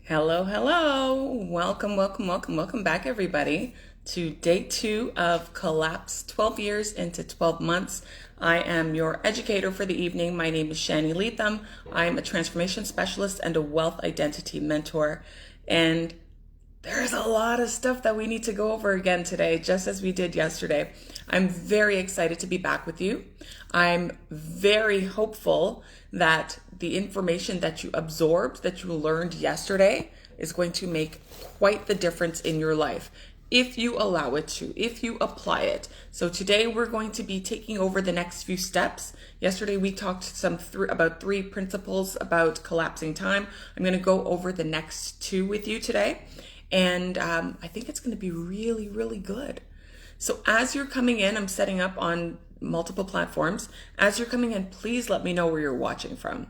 Hello, hello. Welcome back, everybody, to day 2 of Collapse 12 Years into 12 Months. I am your educator for the evening. My name is Shani Leatham. I am a transformation specialist and a wealth identity mentor. And there's a lot of stuff that we need to go over again today, just as we did yesterday. I'm very excited to be back with you. I'm very hopeful that the information that you absorbed, that you learned yesterday, is going to make quite the difference in your life if you allow it to, if you apply it. So today we're going to be taking over the next few steps. Yesterday we talked about 3 principles about collapsing time. I'm going to go over the next 2 with you today. And I think it's going to be really, really good. So as you're coming in, I'm setting up on multiple platforms. As you're coming in, please let me know where you're watching from.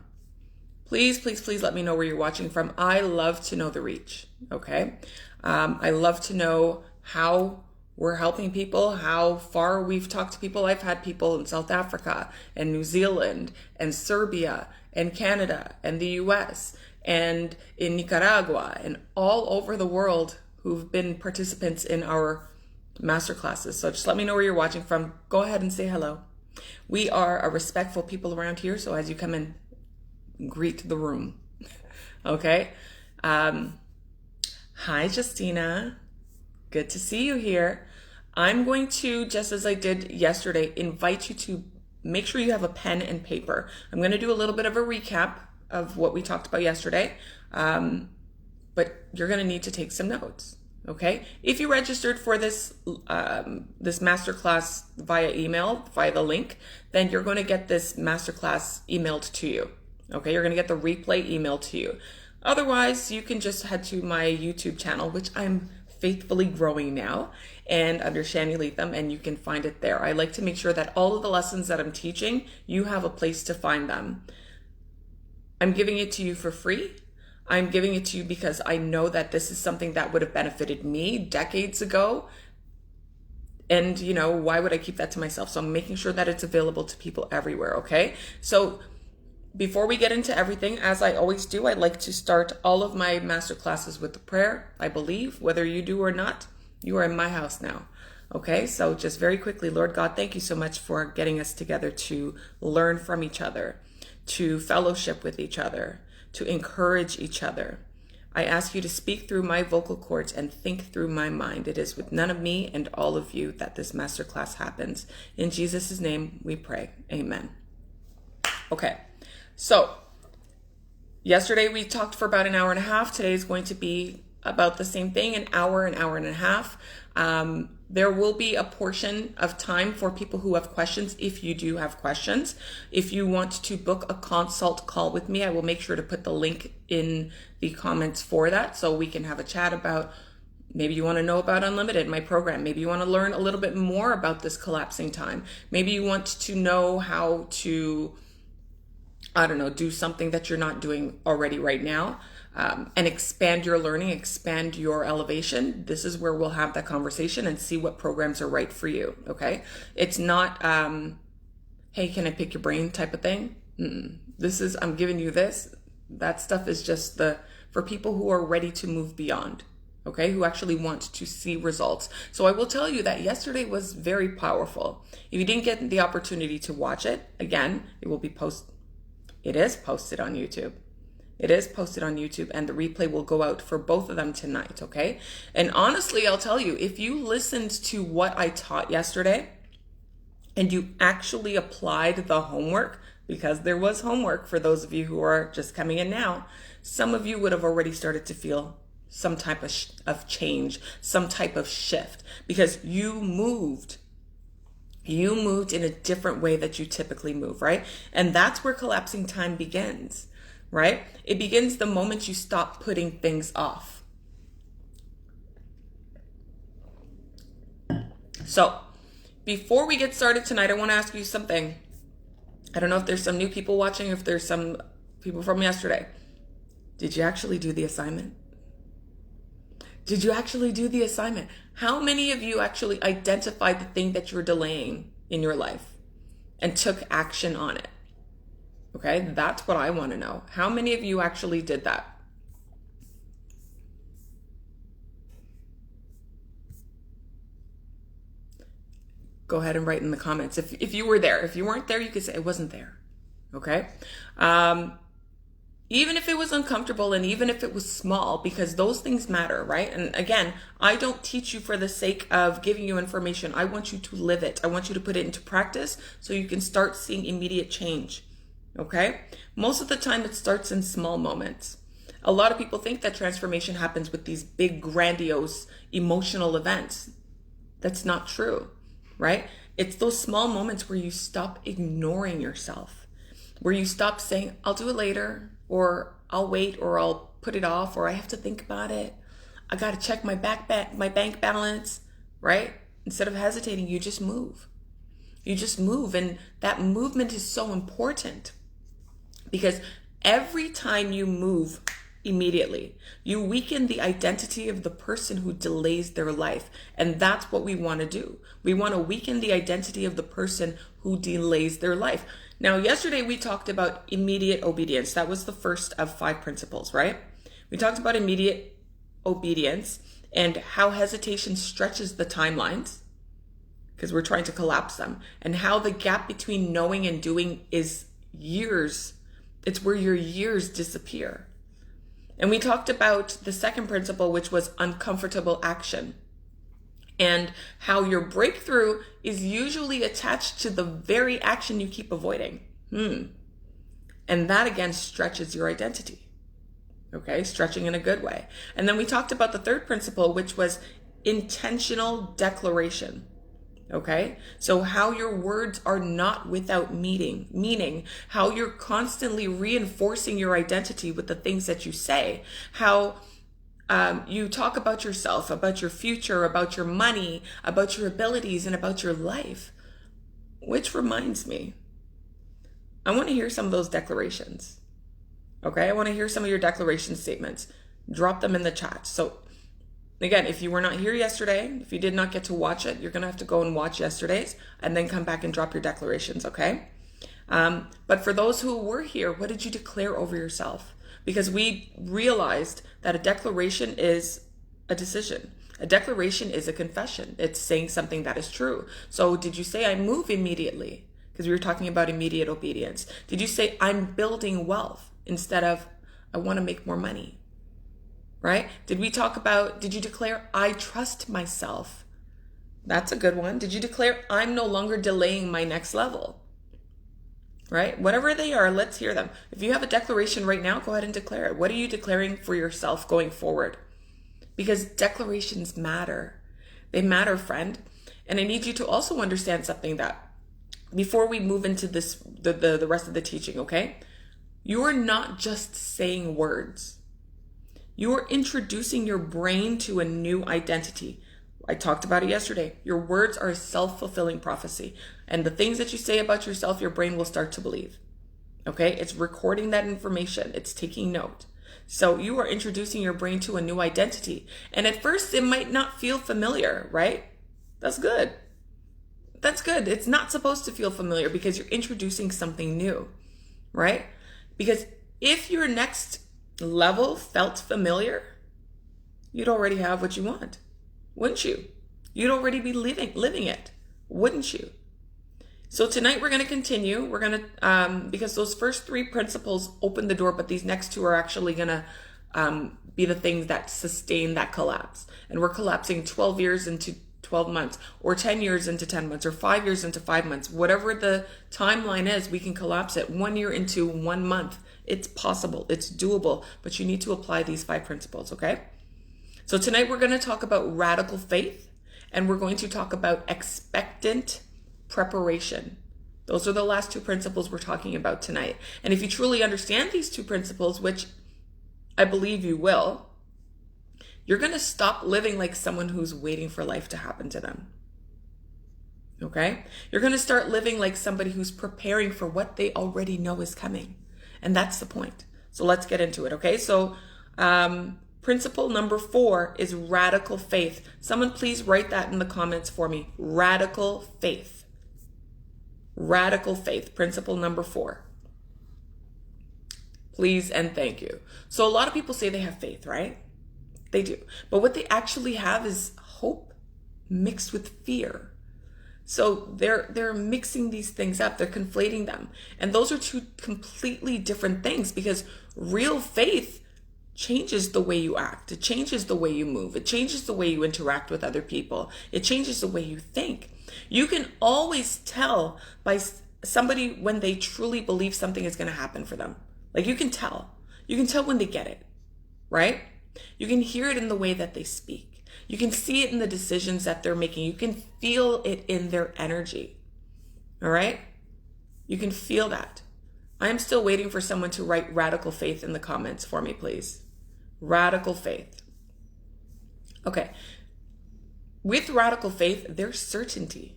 Please let me know where you're watching from. I love to know the reach, okay? I love to know how we're helping people, how far we've talked to people. I've had people in South Africa and New Zealand and Serbia and Canada and the US and in Nicaragua and all over the world who've been participants in our masterclasses. So just let me know where you're watching from. Go ahead and say hello. We are a respectful people around here, so as you come in, greet the room. Okay? Hi, Justina. Good to see you here. I'm going to, just as I did yesterday, invite you to make sure you have a pen and paper. I'm going to do a little bit of a recap of what we talked about yesterday, but you're going to need to take some notes, okay? If you registered for this masterclass via email, via the link, then you're going to get this masterclass emailed to you, okay? You're going to get the replay emailed to you. Otherwise, you can just head to my YouTube channel, which I'm faithfully growing now, and under Shani Leatham, and you can find it there. I like to make sure that all of the lessons that I'm teaching, you have a place to find them. I'm giving it to you for free. I'm giving it to you because I know that this is something that would have benefited me decades ago. And, you know, why would I keep that to myself? So I'm making sure that it's available to people everywhere, okay? So before we get into everything, as I always do, I like to start all of my masterclasses with a prayer. I believe, whether you do or not, you are in my house now. Okay, so just very quickly, Lord God, thank you so much for getting us together to learn from each other, to fellowship with each other, to encourage each other. I ask you to speak through my vocal cords and think through my mind. It is with none of me and all of you that this masterclass happens. In Jesus' name we pray. Amen. Okay, so yesterday we talked for about an hour and a half. Today is going to be about the same thing, an hour and a half. There will be a portion of time for people who have questions if you do have questions. If you want to book a consult call with me, I will make sure to put the link in the comments for that so we can have a chat about, maybe you want to know about Unlimited, my program. Maybe you want to learn a little bit more about this collapsing time. Maybe you want to know how to, I don't know, do something that you're not doing already right now. And expand your learning, expand your elevation. This is where we'll have that conversation and see what programs are right for you, okay? It's not, hey, can I pick your brain type of thing? This is, I'm giving you this. That stuff is just for people who are ready to move beyond, okay? Who actually want to see results. So I will tell you that yesterday was very powerful. If you didn't get the opportunity to watch it, again, it is posted on YouTube. It is posted on YouTube, and the replay will go out for both of them tonight, okay? And honestly, I'll tell you, if you listened to what I taught yesterday and you actually applied the homework, because there was homework for those of you who are just coming in now, some of you would have already started to feel some type of change, some type of shift, because you moved in a different way that you typically move, right? And that's where collapsing time begins. Right? It begins the moment you stop putting things off. So, before we get started tonight, I want to ask you something. I don't know if there's some new people watching, if there's some people from yesterday. Did you actually do the assignment? Did you actually do the assignment? How many of you actually identified the thing that you're delaying in your life and took action on it? Okay, that's what I want to know. How many of you actually did that? go ahead and write in the comments. If you were there. If you weren't there, you could say, I wasn't there. Okay? Even if it was uncomfortable and even if it was small, because those things matter, right? And again, I don't teach you for the sake of giving you information. I want you to live it. I want you to put it into practice so you can start seeing immediate change. Okay? Most of the time it starts in small moments. A lot of people think that transformation happens with these big, grandiose, emotional events. That's not true, right? It's those small moments where you stop ignoring yourself, where you stop saying, I'll do it later, or I'll wait, or I'll put it off, or I have to think about it. I got to check my bank balance, right? Instead of hesitating, you just move. You just move. And that movement is so important because every time you move immediately, you weaken the identity of the person who delays their life. And that's what we want to do. We want to weaken the identity of the person who delays their life. Now, yesterday we talked about immediate obedience. That was the first of 5 principles, right? We talked about immediate obedience and how hesitation stretches the timelines because we're trying to collapse them, and how the gap between knowing and doing is years. It's where your years disappear. And we talked about the second principle, which was uncomfortable action, and how your breakthrough is usually attached to the very action you keep avoiding. And that again stretches your identity. Okay, stretching in a good way. And then we talked about the third principle, which was intentional declaration. Okay, so how your words are not without meaning, how you're constantly reinforcing your identity with the things that you say, how you talk about yourself, about your future, about your money, about your abilities, and about your life. Which reminds me, I want to hear some of those declarations. Okay, I want to hear some of your declaration statements. Drop them in the chat. So again, if you were not here yesterday, if you did not get to watch it, you're going to have to go and watch yesterday's and then come back and drop your declarations, okay? But for those who were here, what did you declare over yourself? Because we realized that a declaration is a decision. A declaration is a confession. It's saying something that is true. So did you say, I move immediately? Because we were talking about immediate obedience. Did you say, I'm building wealth instead of, I want to make more money? Right? Did you declare, I trust myself? That's a good one. Did you declare, I'm no longer delaying my next level? Right? Whatever they are, let's hear them. If you have a declaration right now, go ahead and declare it. What are you declaring for yourself going forward? Because declarations matter. They matter, friend. And I need you to also understand something that before we move into this, the rest of the teaching, okay? You are not just saying words. You are introducing your brain to a new identity. I talked about it yesterday. Your words are a self-fulfilling prophecy. And the things that you say about yourself, your brain will start to believe. Okay? It's recording that information. It's taking note. So you are introducing your brain to a new identity. And at first, it might not feel familiar, right? That's good. That's good. It's not supposed to feel familiar because you're introducing something new, right? Because if your next level felt familiar, you'd already have what you want, wouldn't you? You'd already be living it, wouldn't you? So tonight we're going to continue. We're going to, because those first 3 principles open the door, but these next 2 are actually going to be the things that sustain that collapse. And we're collapsing 12 years into 12 months, or 10 years into 10 months, or 5 years into 5 months. Whatever the timeline is, we can collapse it 1 year into 1 month. It's possible, it's doable, but you need to apply these 5 principles, okay? So tonight we're going to talk about radical faith, and we're going to talk about expectant preparation. Those are the last 2 principles we're talking about tonight. And if you truly understand these 2 principles, which I believe you will, you're going to stop living like someone who's waiting for life to happen to them. Okay? You're going to start living like somebody who's preparing for what they already know is coming. And that's the point. So let's get into it, okay? So principle number 4 is radical faith. Someone please write that in the comments for me. Radical faith. Radical faith. Principle number 4. Please and thank you. So a lot of people say they have faith, right? They do. But what they actually have is hope mixed with fear. So they're mixing these things up. They're conflating them. And those are two completely different things, because real faith changes the way you act. It changes the way you move. It changes the way you interact with other people. It changes the way you think. You can always tell by somebody when they truly believe something is going to happen for them. Like, you can tell. You can tell when they get it, right? You can hear it in the way that they speak. You can see it in the decisions that they're making. You can feel it in their energy, all right? You can feel that. I'm still waiting for someone to write radical faith in the comments for me, please. Radical faith. Okay. With radical faith, there's certainty.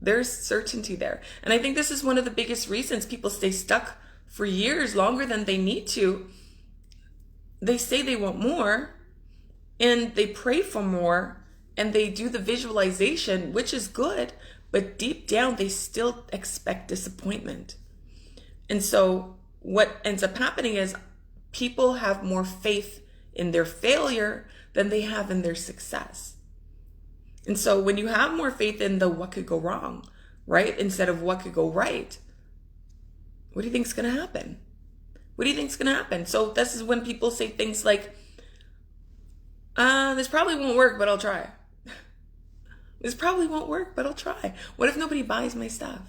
There's certainty there. And I think this is one of the biggest reasons people stay stuck for years, longer than they need to. They say they want more, and they pray for more, and they do the visualization, which is good, but deep down, they still expect disappointment. And so what ends up happening is people have more faith in their failure than they have in their success. And so when you have more faith in the what could go wrong, right, instead of what could go right, what do you think is going to happen? What do you think is going to happen? So this is when people say things like, this probably won't work, but I'll try. This probably won't work, but I'll try. What if nobody buys my stuff?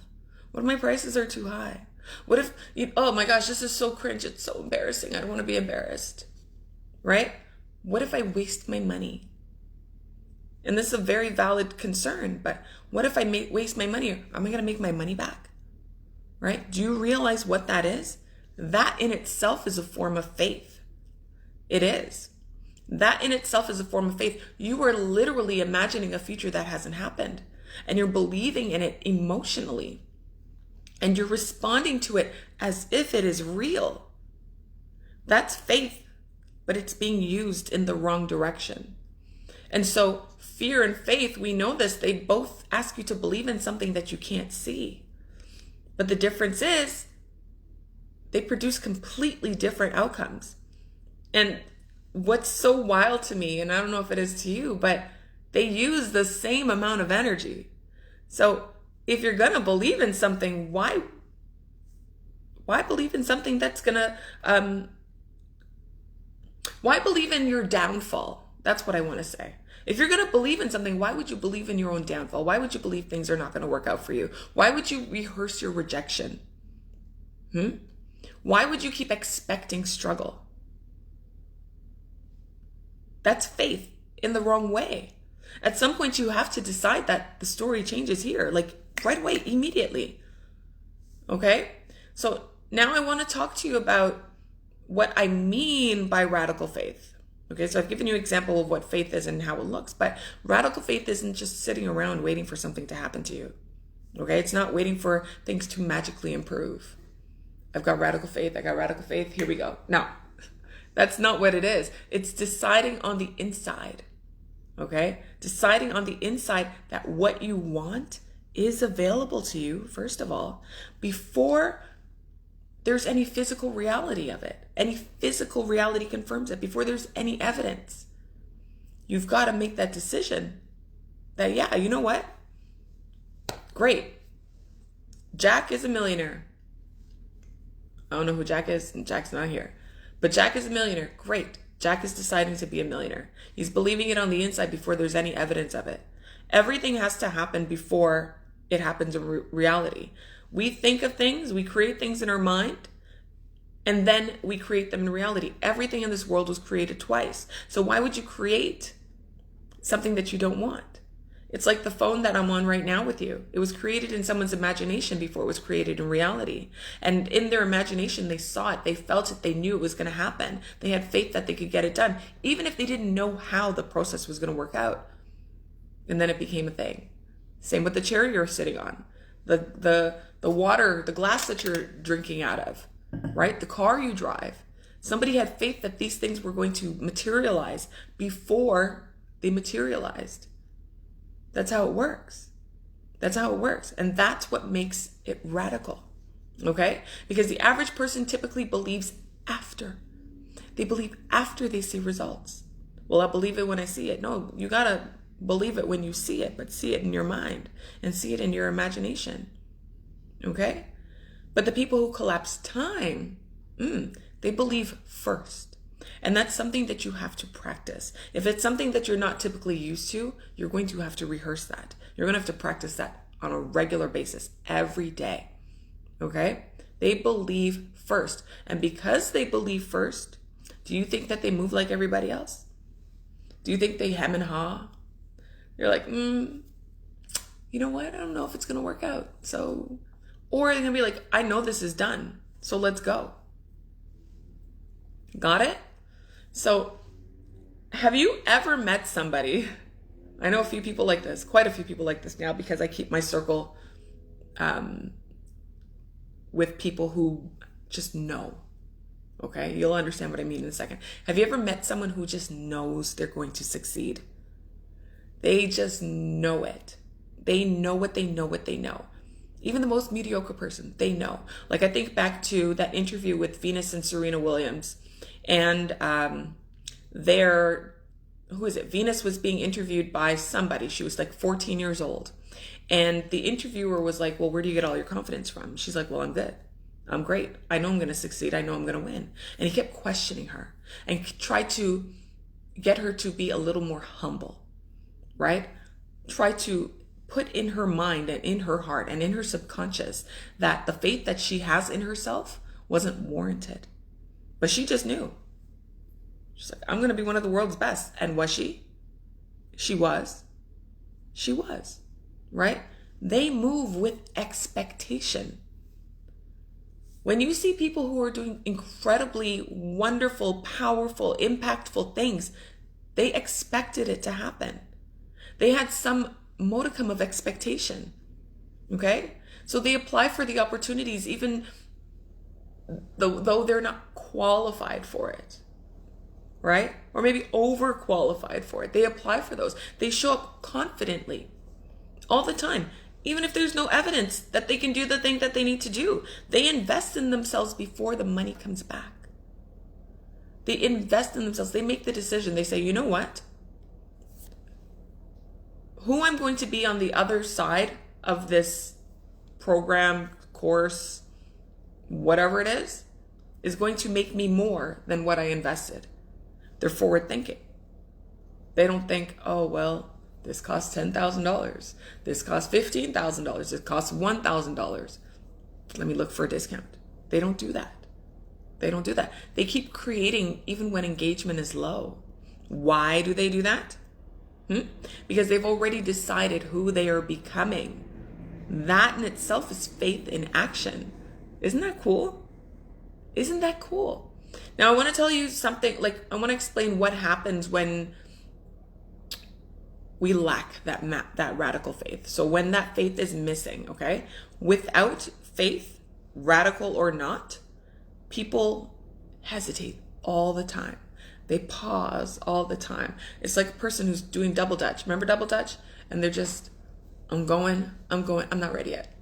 What if my prices are too high? What if, oh my gosh, this is so cringe. It's so embarrassing. I don't want to be embarrassed, right? What if I waste my money? And this is a very valid concern, but what if I waste my money? Am I going to make my money back? Right? Do you realize what that is? That in itself is a form of faith. It is. That in itself is a form of faith. You are literally imagining a future that hasn't happened, and you're believing in it emotionally, and you're responding to it as if it is real. That's faith, but it's being used in the wrong direction. And so fear and faith, we know this, they both ask you to believe in something that you can't see. But the difference is they produce completely different outcomes. And what's so wild to me, and I don't know if it is to you, but they use the same amount of energy. So if you're going to believe in something, why believe in something that's going to, why believe in your downfall? That's what I want to say. If you're going to believe in something, why would you believe in your own downfall? Why would you believe things are not going to work out for you? Why would you rehearse your rejection? Why would you keep expecting struggle? That's faith in the wrong way. At some point, you have to decide that the story changes here, like right away, immediately. Okay? So now I want to talk to you about what I mean by radical faith. Okay, so I've given you an example of what faith is and how it looks, but radical faith isn't just sitting around waiting for something to happen to you. Okay, it's not waiting for things to magically improve. I've got radical faith, I got radical faith, here we go. No, that's not what it is. It's deciding on the inside, okay? Deciding on the inside that what you want is available to you, first of all, before there's any physical reality of it. Any physical reality confirms it, before there's any evidence. You've got to make that decision that, yeah, you know what? Great. Jack is a millionaire. I don't know who Jack is, and Jack's not here. But Jack is a millionaire. Great. Jack is deciding to be a millionaire. He's believing it on the inside before there's any evidence of it. Everything has to happen before it happens in reality. We think of things, we create things in our mind, and then we create them in reality. Everything in this world was created twice. So why would you create something that you don't want? It's like the phone that I'm on right now with you. It was created in someone's imagination before it was created in reality. And in their imagination, they saw it, they felt it, they knew it was going to happen. They had faith that they could get it done, even if they didn't know how the process was going to work out. And then it became a thing. Same with the chair you're sitting on, the water, the glass that you're drinking out of, right? The car you drive. Somebody had faith that these things were going to materialize before they materialized. That's how it works. That's how it works. And that's what makes it radical, okay? Because the average person typically believes after. They believe after they see results. Well, I believe it when I see it. No, you gotta believe it when you see it, but see it in your mind and see it in your imagination. Okay? But the people who collapse time, they believe first. And that's something that you have to practice. If it's something that you're not typically used to, you're going to have to rehearse that. You're going to have to practice that on a regular basis every day. Okay? They believe first. And because they believe first, do you think that they move like everybody else? Do you think they hem and haw? You're like, you know what? I don't know if it's going to work out. So, or they're going to be like, I know this is done. So let's go. Got it? So have you ever met somebody? I know a few people like this, quite a few people like this now, because I keep my circle with people who just know. Okay, you'll understand what I mean in a second. Have you ever met someone who just knows they're going to succeed? They just know it. They know what they know what they know. Even the most mediocre person, they know. Like I think back to that interview with Venus and Serena Williams, and who is it? Venus was being interviewed by somebody. She was like 14 years old. And the interviewer was like, well, where do you get all your confidence from? She's like, well, I'm good. I'm great. I know I'm going to succeed. I know I'm going to win. And he kept questioning her and tried to get her to be a little more humble, right? Try to put in her mind and in her heart and in her subconscious that the faith that she has in herself wasn't warranted. But she just knew. She's like, I'm going to be one of the world's best. And was she? She was. She was, right? They move with expectation. When you see people who are doing incredibly wonderful, powerful, impactful things, they expected it to happen. They had some modicum of expectation, okay? So they apply for the opportunities even though they're not qualified for it, right? Or maybe overqualified for it. They apply for those. They show up confidently all the time. Even if there's no evidence that they can do the thing that they need to do, they invest in themselves before the money comes back. They invest in themselves. They make the decision. They say, you know what? Who I'm going to be on the other side of this program, course, whatever it is going to make me more than what I invested. They're forward thinking. They don't think, oh, well, this costs $10,000. This costs $15,000. This costs $1,000. Let me look for a discount. They don't do that. They don't do that. They keep creating even when engagement is low. Why do they do that? Because they've already decided who they are becoming. That in itself is faith in action. Isn't that cool? Isn't that cool? Now I want to tell you something, I want to explain what happens when we lack that radical faith. So when that faith is missing, okay? Without faith, radical or not, people hesitate all the time. They pause all the time. It's like a person who's doing double dutch. Remember double dutch? And they're just, I'm going, I'm not ready yet.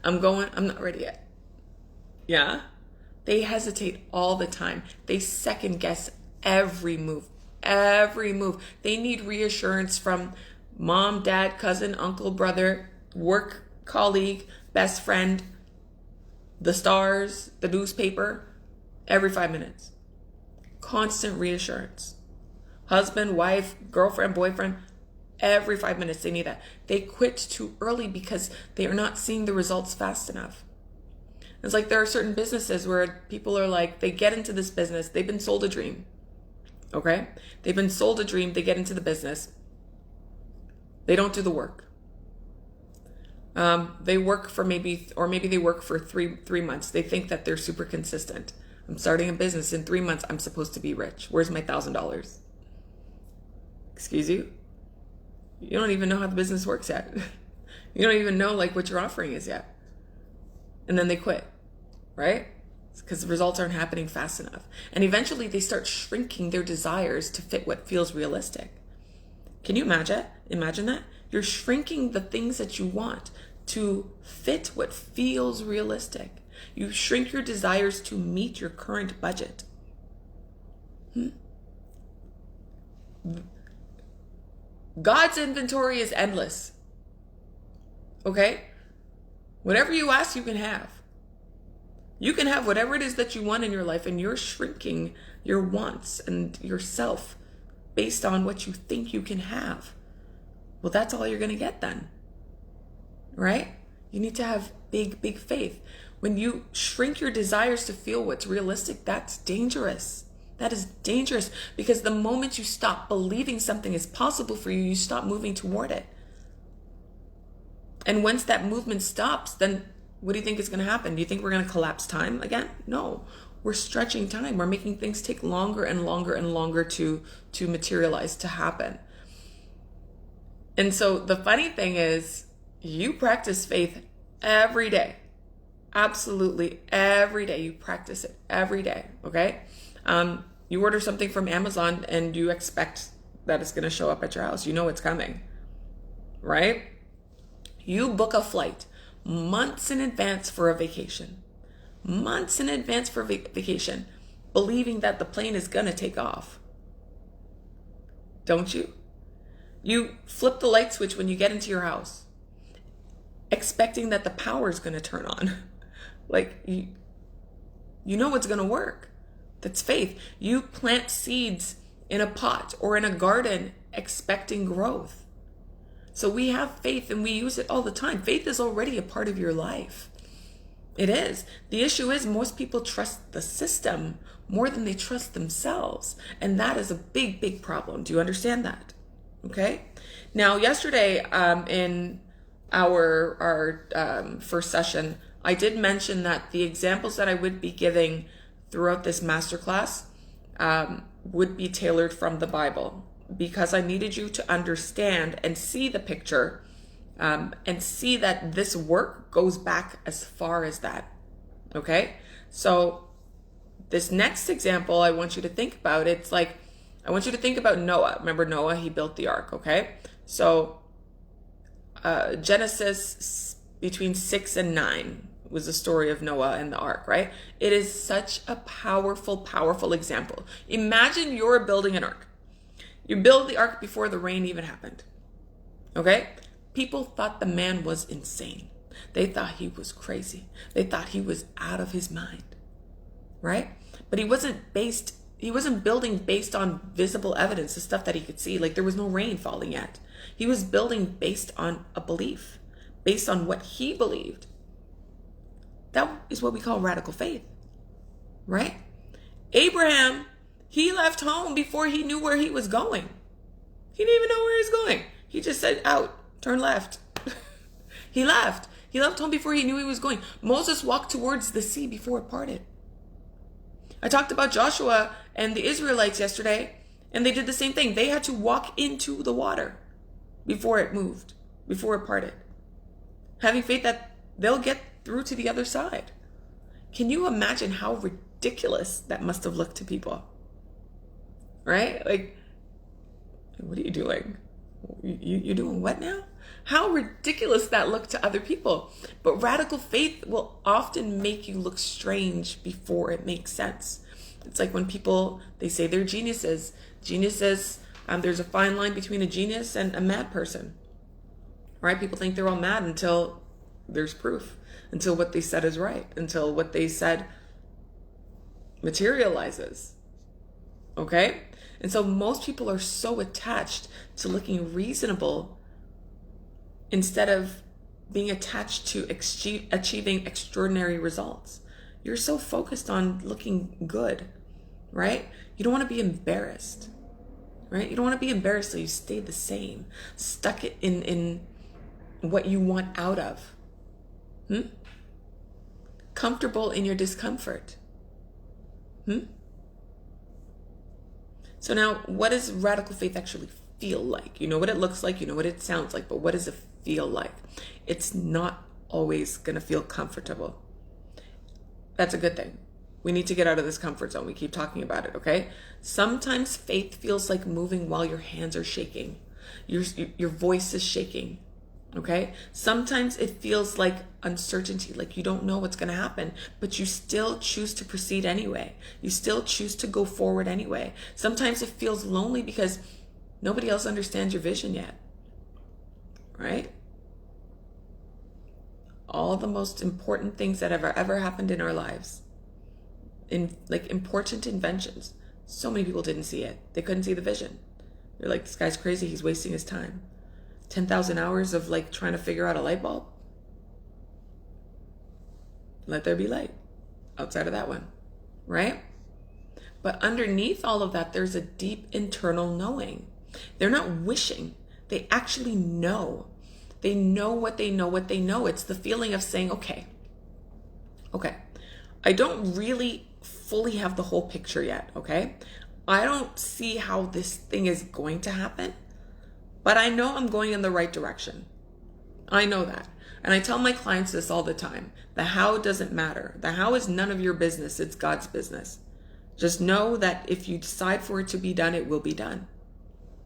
I'm going, I'm not ready yet. Yeah? They hesitate all the time. They second guess every move. They need reassurance from mom, dad, cousin, uncle, brother, work colleague, best friend, the stars, the newspaper, every 5 minutes. Constant reassurance. Husband, wife, girlfriend, boyfriend, every 5 minutes they need that. They quit too early because they are not seeing the results fast enough. It's like there are certain businesses where people are like, they get into this business, they've been sold a dream. Okay? They've been sold a dream, they get into the business. They don't do the work. They work for maybe they work for three months. They think that they're super consistent. I'm starting a business in 3 months. I'm supposed to be rich. Where's my $1,000? Excuse you? You don't even know how the business works yet. You don't even know what your offering is yet. And then they quit, right? Because the results aren't happening fast enough. And eventually they start shrinking their desires to fit what feels realistic. Can you imagine that? You're shrinking the things that you want to fit what feels realistic. You shrink your desires to meet your current budget. God's inventory is endless. Okay? Whatever you ask, you can have. You can have whatever it is that you want in your life, and you're shrinking your wants and yourself based on what you think you can have. Well, that's all you're going to get then. Right? You need to have big, big faith. When you shrink your desires to feel what's realistic, that's dangerous. That is dangerous, because the moment you stop believing something is possible for you, you stop moving toward it. And once that movement stops, then what do you think is going to happen? Do you think we're going to collapse time again? No, we're stretching time. We're making things take longer and longer and longer to materialize, to happen. And so the funny thing is, you practice faith every day. Absolutely every day. You practice it every day. Okay. You order something from Amazon and you expect that it's going to show up at your house. You know it's coming, right? You book a flight months in advance for a vacation. Months in advance for vacation, believing that the plane is going to take off. Don't you? You flip the light switch when you get into your house, expecting that the power is going to turn on. Like, you know it's going to work. That's faith. You plant seeds in a pot or in a garden expecting growth. So we have faith and we use it all the time. Faith is already a part of your life. It is. The issue is most people trust the system more than they trust themselves. And that is a big, big problem. Do you understand that? Okay. Now, yesterday in our first session, I did mention that the examples that I would be giving throughout this masterclass would be tailored from the Bible, because I needed you to understand and see the picture and see that this work goes back as far as that. Okay? So this next example I want you to think about, it's like, I want you to think about Noah. Remember Noah, he built the ark, okay? So Genesis between 6 and 9 was the story of Noah and the ark, right? It is such a powerful, powerful example. Imagine you're building an ark. You build the ark before the rain even happened, okay? People thought the man was insane. They thought he was crazy. They thought he was out of his mind, right? But he wasn't building based on visible evidence, the stuff that he could see. Like, there was no rain falling yet. He was building based on a belief, based on what he believed. That is what we call radical faith, right? Abraham, he left home before he knew where he was going. He didn't even know where he was going. He just said, out, turn left. He left. He left home before he knew he was going. Moses walked towards the sea before it parted. I talked about Joshua and the Israelites yesterday, and they did the same thing. They had to walk into the water before it moved, before it parted, having faith that they'll get through to the other side. Can you imagine how ridiculous that must have looked to people? Right? Like, what are you doing? You doing what now? How ridiculous that looked to other people. But radical faith will often make you look strange before it makes sense. It's like when people, they say they're geniuses. Geniuses, there's a fine line between a genius and a mad person. Right? People think they're all mad until there's proof, until what they said is right, until what they said materializes. Okay? And so most people are so attached to looking reasonable instead of being attached to achieving extraordinary results. You're so focused on looking good, right? You don't want to be embarrassed, right? You don't want to be embarrassed, so you stay the same, stuck in what you want out of. Comfortable in your discomfort. So now, what does radical faith actually feel like? You know what it looks like, you know what it sounds like, but what does it feel like? It's not always going to feel comfortable. That's a good thing. We need to get out of this comfort zone. We keep talking about it, okay? Sometimes faith feels like moving while your hands are shaking. Your voice is shaking. Okay? Sometimes it feels like uncertainty, like you don't know what's going to happen, but you still choose to proceed anyway. You still choose to go forward anyway. Sometimes it feels lonely because Nobody else understands your vision yet, right? All the most important things that have ever happened in our lives, in like important inventions, so many people didn't see it. They couldn't see the vision. They're like, this guy's crazy. He's wasting his time. 10,000 hours of like trying to figure out a light bulb. Let there be light outside of that one, right? But underneath all of that, there's a deep internal knowing. They're not wishing. They actually know. They know what they know what they know. It's the feeling of saying, okay, I don't really fully have the whole picture yet, okay? I don't see how this thing is going to happen, but I know I'm going in the right direction. I know that. And I tell my clients this all the time. The how doesn't matter. The how is none of your business. It's God's business. Just know that if you decide for it to be done, it will be done.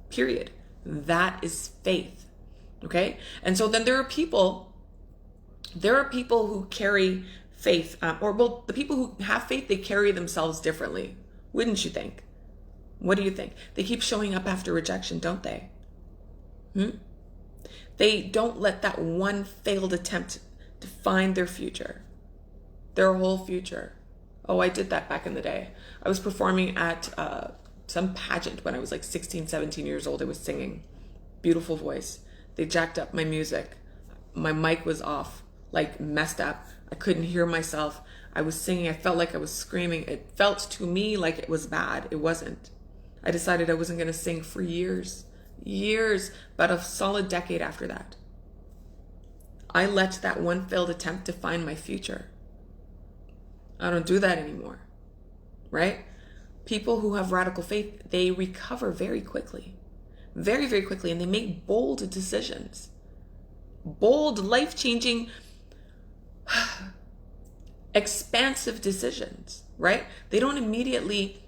Period. That is faith. Okay? And so then there are people who carry faith, the people who have faith, they carry themselves differently. Wouldn't you think? What do you think? They keep showing up after rejection, don't they? They don't let that one failed attempt define their future, their whole future. Oh, I did that back in the day. I was performing at some pageant when I was like 16, 17 years old. I was singing. Beautiful voice. They jacked up my music. My mic was off, like messed up. I couldn't hear myself. I was singing. I felt like I was screaming. It felt to me like it was bad. It wasn't. I decided I wasn't going to sing for years, about a solid decade after that. I let that one failed attempt define my future. I don't do that anymore, right? People who have radical faith, they recover very quickly, very, very quickly, and they make bold decisions, bold, life-changing, expansive decisions, right? They don't immediately,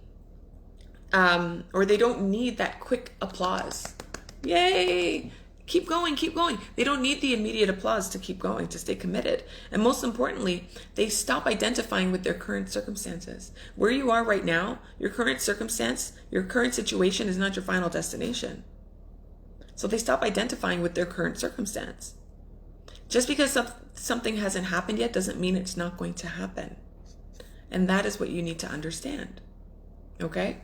or they don't need that quick applause. Yay! Keep going, keep going. They don't need the immediate applause to keep going, to stay committed. And most importantly, they stop identifying with their current circumstances. Where you are right now, your current circumstance, your current situation is not your final destination. So they stop identifying with their current circumstance. Just because something hasn't happened yet doesn't mean it's not going to happen. And that is what you need to understand. Okay?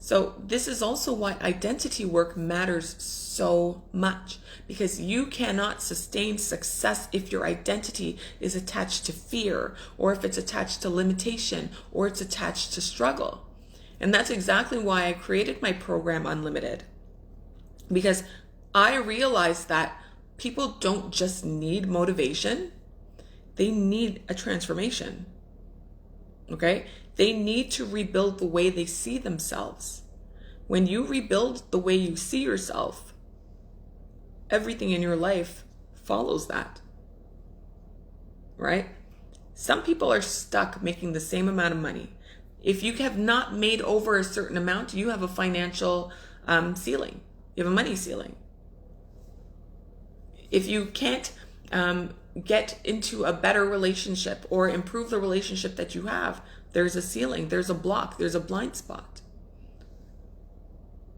So this is also why identity work matters so much, because you cannot sustain success if your identity is attached to fear, or if it's attached to limitation, or it's attached to struggle. And that's exactly why I created my program Unlimited, because I realized that people don't just need motivation, they need a transformation. Okay? They need to rebuild the way they see themselves. When you rebuild the way you see yourself, everything in your life follows that. Right? Some people are stuck making the same amount of money. If you have not made over a certain amount, you have a financial ceiling. You have a money ceiling. If you can't get into a better relationship or improve the relationship that you have, there's a ceiling, there's a block, there's a blind spot.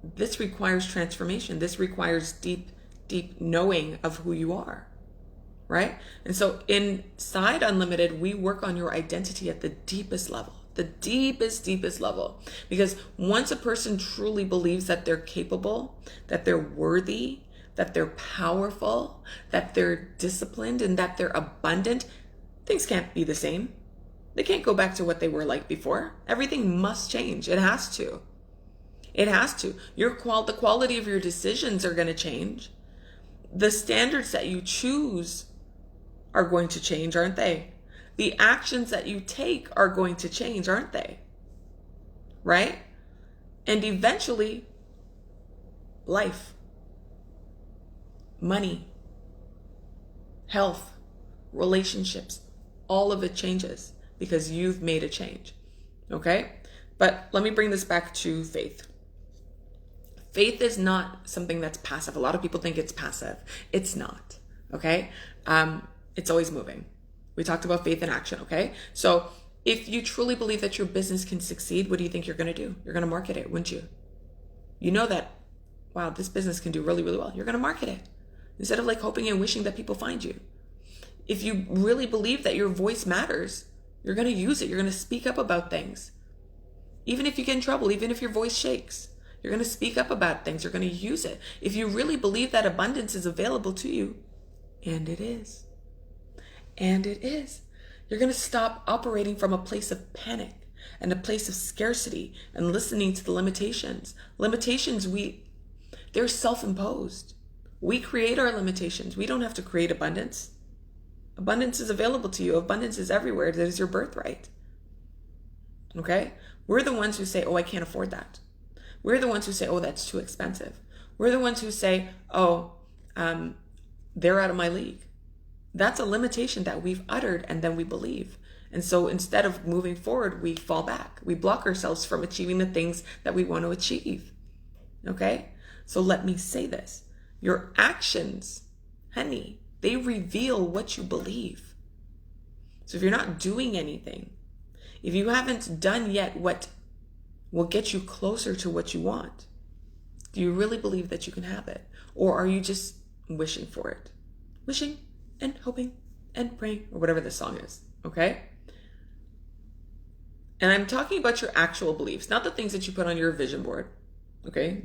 This requires transformation. This requires deep, deep knowing of who you are, right? And so inside Unlimited, we work on your identity at the deepest level, the deepest, deepest level. Because once a person truly believes that they're capable, that they're worthy, that they're powerful, that they're disciplined, and that they're abundant, things can't be the same. They can't go back to what they were like before. Everything must change. It has to. It has to. The quality of your decisions are going to change. The standards that you choose are going to change, aren't they? The actions that you take are going to change, aren't they? Right? And eventually, life, money, health, relationships, all of it changes because you've made a change. Okay? But let me bring this back to faith. Faith is not something that's passive. A lot of people think it's passive. It's not. Okay? It's always moving. We talked about faith in action. Okay? So if you truly believe that your business can succeed, what do you think you're going to do? You're going to market it, wouldn't you? You know that wow, this business can do really, really well. You're going to market it instead of like hoping and wishing that people find you. If you really believe that your voice matters, you're going to use it. You're going to speak up about things. Even if you get in trouble, even if your voice shakes, you're going to speak up about things. You're going to use it. If you really believe that abundance is available to you, and it is, you're going to stop operating from a place of panic and a place of scarcity and listening to the limitations. Limitations, they're self-imposed. We create our limitations. We don't have to create abundance. Abundance is available to you. Abundance is everywhere. That is your birthright. Okay? We're the ones who say, oh, I can't afford that. We're the ones who say, oh, that's too expensive. We're the ones who say, oh, they're out of my league. That's a limitation that we've uttered and then we believe. And so instead of moving forward, we fall back. We block ourselves from achieving the things that we want to achieve. Okay? So let me say this. Your actions, honey, they reveal what you believe. So if you're not doing anything, if you haven't done yet what will get you closer to what you want, do you really believe that you can have it? Or are you just wishing for it? Wishing and hoping and praying, or whatever the song is, okay? And I'm talking about your actual beliefs, not the things that you put on your vision board, okay?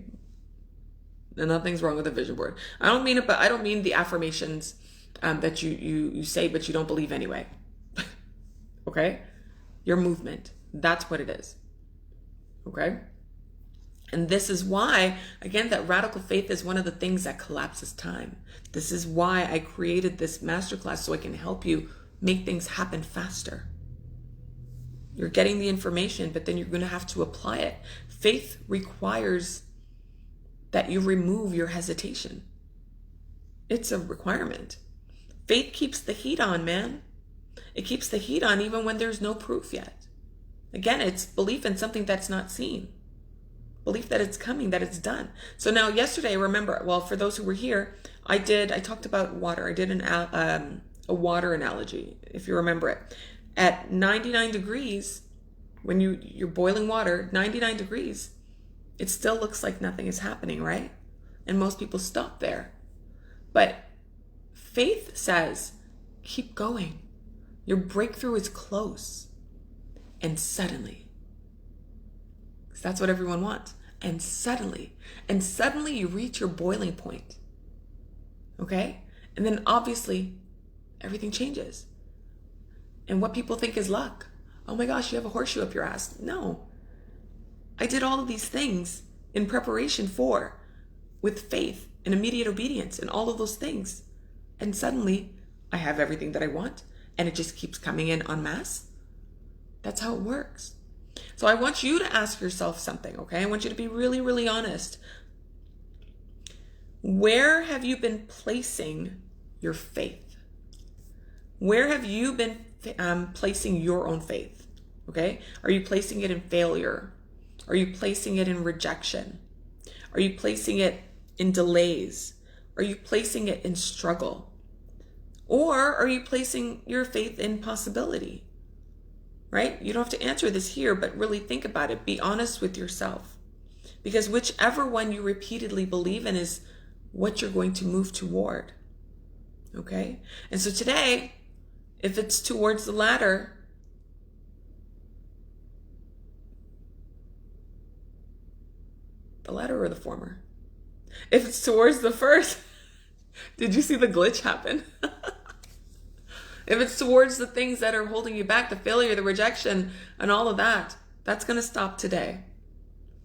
And nothing's wrong with a vision board. I don't mean the affirmations that you say, but you don't believe anyway. Okay? Your movement. That's what it is. Okay? And this is why, again, that radical faith is one of the things that collapses time. This is why I created this masterclass, so I can help you make things happen faster. You're getting the information, but then you're going to have to apply it. Faith requires that you remove your hesitation. It's a requirement. Faith keeps the heat on, man. It keeps the heat on even when there's no proof yet. Again, it's belief in something that's not seen. Belief that it's coming, that it's done. So now yesterday, remember, well, for those who were here, I talked about water. I did a water analogy, if you remember it. At 99 degrees, when you're boiling water, 99 degrees, it still looks like nothing is happening, right? And most people stop there. But faith says, keep going. Your breakthrough is close. And suddenly, because that's what everyone wants. And suddenly you reach your boiling point. Okay? And then obviously everything changes. And what people think is luck. Oh my gosh, you have a horseshoe up your ass. No. I did all of these things in preparation for, with faith and immediate obedience and all of those things. And suddenly I have everything that I want and it just keeps coming in en masse. That's how it works. So I want you to ask yourself something, okay? I want you to be really, really honest. Where have you been placing your faith? Where have you been placing your own faith? Okay? Are you placing it in failure? Are you placing it in rejection? Are you placing it in delays? Are you placing it in struggle? Or are you placing your faith in possibility? Right? You don't have to answer this here, but really think about it. Be honest with yourself. Because whichever one you repeatedly believe in is what you're going to move toward. Okay? And so today, if it's towards the latter, the latter or the former? If it's towards the first, did you see the glitch happen? If it's towards the things that are holding you back, the failure, the rejection, and all of that, that's going to stop today.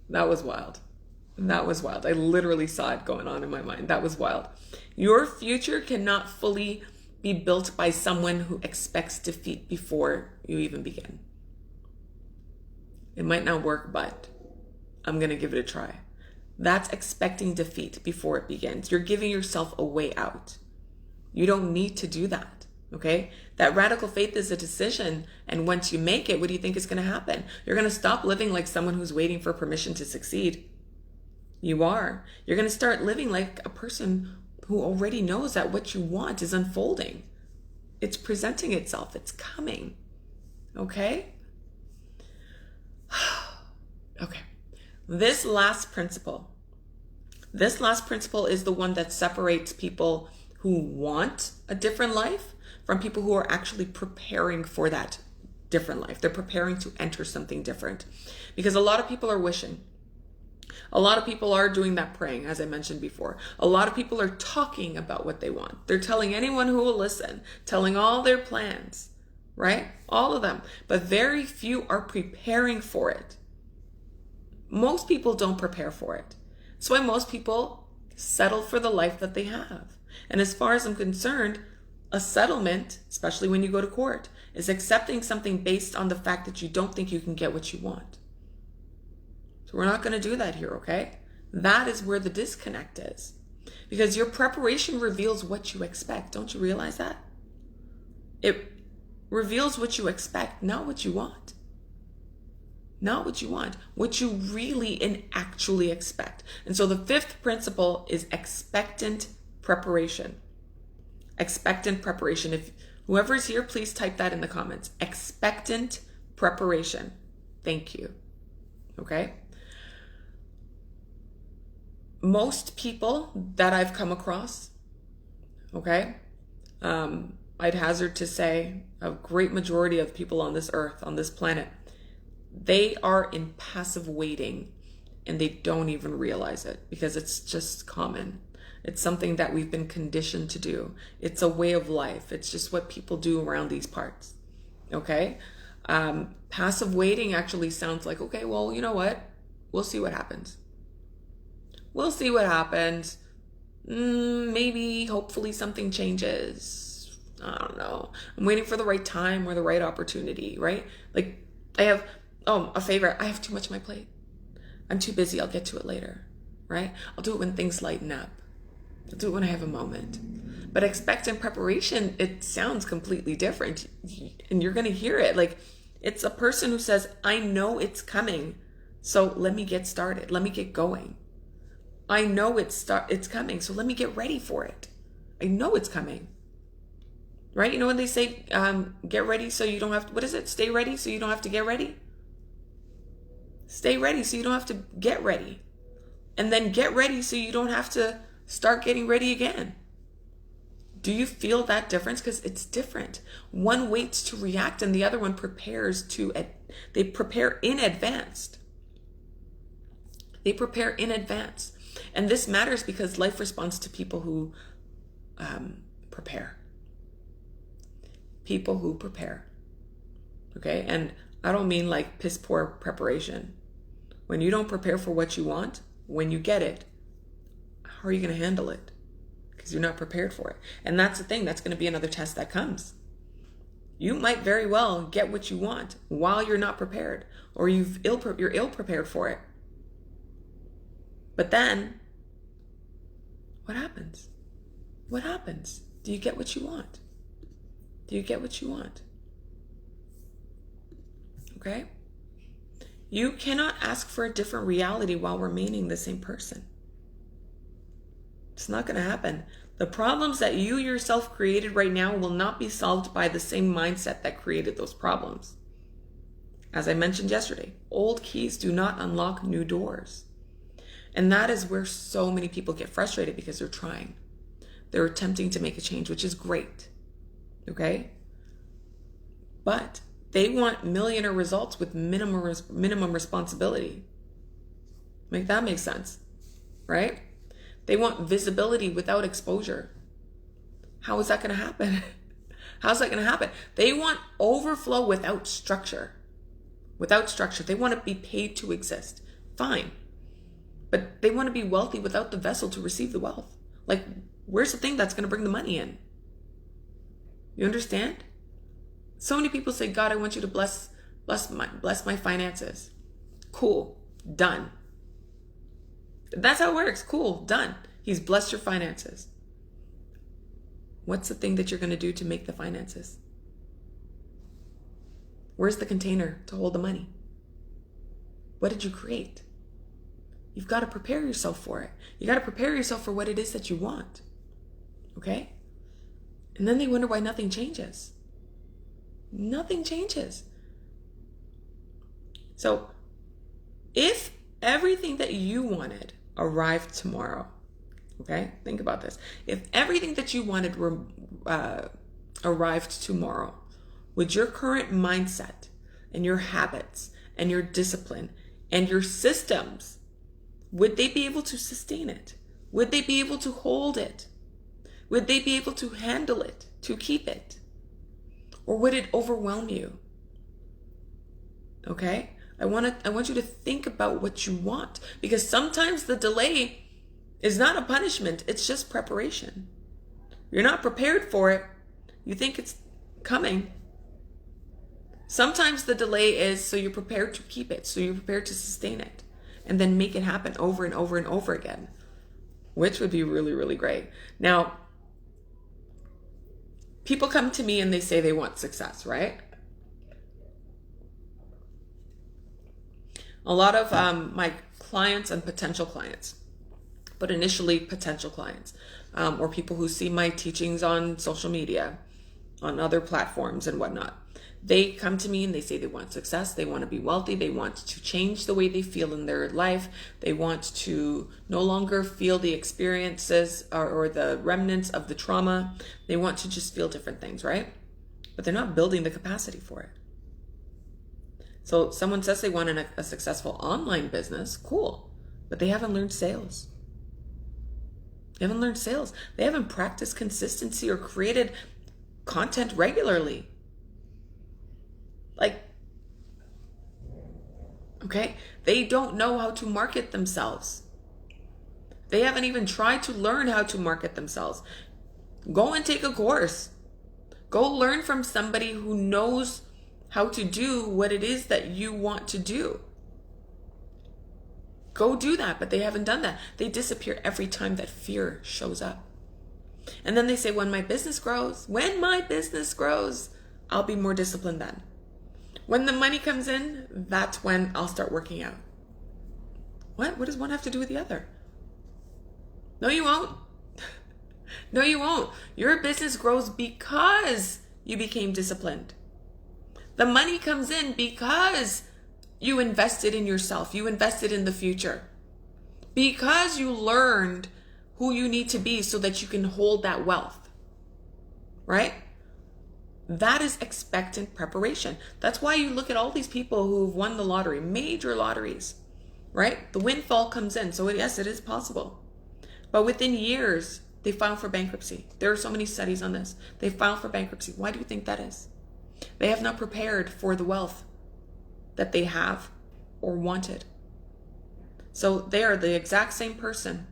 That was wild. That was wild. I literally saw it going on in my mind. That was wild. Your future cannot fully be built by someone who expects defeat before you even begin. It might not work, but I'm going to give it a try. That's expecting defeat before it begins. You're giving yourself a way out. You don't need to do that. Okay? That radical faith is a decision. And once you make it, what do you think is going to happen? You're going to stop living like someone who's waiting for permission to succeed. You are. You're going to start living like a person who already knows that what you want is unfolding. It's presenting itself. It's coming. Okay? Okay. This last principle, This last principle is the one that separates people who want a different life from people who are actually preparing for that different life. They're preparing to enter something different, because a lot of people are wishing. A lot of people are doing that praying, as I mentioned before. A lot of people are talking about what they want. They're telling anyone who will listen, telling all their plans, right? All of them. But very few are preparing for it. Most people don't prepare for it. That's why most people settle for the life that they have. And as far as I'm concerned, a settlement, especially when you go to court, is accepting something based on the fact that you don't think you can get what you want. So we're not going to do that here, okay? That is where the disconnect is. Because your preparation reveals what you expect. Don't you realize that? It reveals what you expect, not what you want. Not what you want, what you really and actually expect. And so the fifth principle is expectant preparation. Expectant preparation. If whoever's here, please type that in the comments. Expectant preparation. Thank you. Okay? Most people that I've come across, okay, I'd hazard to say a great majority of people on this earth, on this planet, they are in passive waiting and they don't even realize it because it's just common. It's something that we've been conditioned to do. It's a way of life. It's just what people do around these parts. Okay? Passive waiting actually sounds like, okay, well, you know what? We'll see what happens. We'll see what happens. Maybe, hopefully something changes. I don't know. I'm waiting for the right time or the right opportunity, right? Like I have, a favor. I have too much on my plate. I'm too busy. I'll get to it later, right? I'll do it when things lighten up. I'll do it when I have a moment. But expectant preparation, it sounds completely different. And you're going to hear it. Like it's a person who says, I know it's coming. So let me get started. Let me get going. I know it's coming, so let me get ready for it. I know it's coming. Right? You know when they say, get ready so you don't have to, what is it? Stay ready so you don't have to get ready? Stay ready so you don't have to get ready. And then get ready so you don't have to start getting ready again. Do you feel that difference? Because it's different. One waits to react and the other one prepares they prepare in advance. They prepare in advance. And this matters because life responds to people who prepare. People who prepare. Okay? And I don't mean like piss poor preparation. When you don't prepare for what you want, when you get it, how are you going to handle it? Because you're not prepared for it. And that's the thing. That's going to be another test that comes. You might very well get what you want while you're not prepared, or you're ill prepared for it. But then, what happens? What happens? Do you get what you want? Do you get what you want? Okay? You cannot ask for a different reality while remaining the same person. It's not going to happen. The problems that you yourself created right now will not be solved by the same mindset that created those problems. As I mentioned yesterday, old keys do not unlock new doors. And that is where so many people get frustrated because they're trying. They're attempting to make a change, which is great. Okay? But they want millionaire results with minimum responsibility. Make that make sense, right? They want visibility without exposure. How is that going to happen? How's that going to happen? They want overflow without structure. Without structure. They want to be paid to exist. Fine. But they want to be wealthy without the vessel to receive the wealth. Like, where's the thing that's going to bring the money in? You understand? So many people say, God, I want you to bless my finances. Cool. Done. That's how it works. Cool. Done. He's blessed your finances. What's the thing that you're going to do to make the finances? Where's the container to hold the money? What did you create? You've got to prepare yourself for it. You got to prepare yourself for what it is that you want. Okay? And then they wonder why nothing changes. Nothing changes. So if everything that you wanted arrived tomorrow, okay? Think about this. If everything that you wanted arrived tomorrow, would your current mindset and your habits and your discipline and your systems, would they be able to sustain it? Would they be able to hold it? Would they be able to handle it, to keep it? Or would it overwhelm you? Okay? I want you to think about what you want, because sometimes the delay is not a punishment, it's just preparation. You're not prepared for it. You think it's coming. Sometimes the delay is so you're prepared to keep it, so you're prepared to sustain it, and then make it happen over and over and over again, which would be really, really great. Now, people come to me and they say they want success, right? A lot of my clients and potential clients, but initially potential clients, or people who see my teachings on social media, on other platforms and whatnot, they come to me and they say they want success, they want to be wealthy, they want to change the way they feel in their life, they want to no longer feel the experiences or the remnants of the trauma, they want to just feel different things, right? But they're not building the capacity for it. So someone says they want a successful online business, cool, but they haven't learned sales. They haven't learned sales. They haven't practiced consistency or created content regularly. Like, okay, they don't know how to market themselves. They haven't even tried to learn how to market themselves. Go and take a course. Go learn from somebody who knows how to do what it is that you want to do. Go do that, but they haven't done that. They disappear every time that fear shows up. And then they say, when my business grows, I'll be more disciplined then. When the money comes in, that's when I'll start working out. What? What does one have to do with the other? No, you won't. No, you won't. Your business grows because you became disciplined. The money comes in because you invested in yourself. You invested in the future. Because you learned who you need to be so that you can hold that wealth. Right? That is expectant preparation. That's why you look at all these people who've won the lottery, major lotteries, right? The windfall comes in. So yes, it is possible. But within years, they file for bankruptcy. There are so many studies on this. They file for bankruptcy. Why do you think that is? They have not prepared for the wealth that they have or wanted. So they are the exact same person,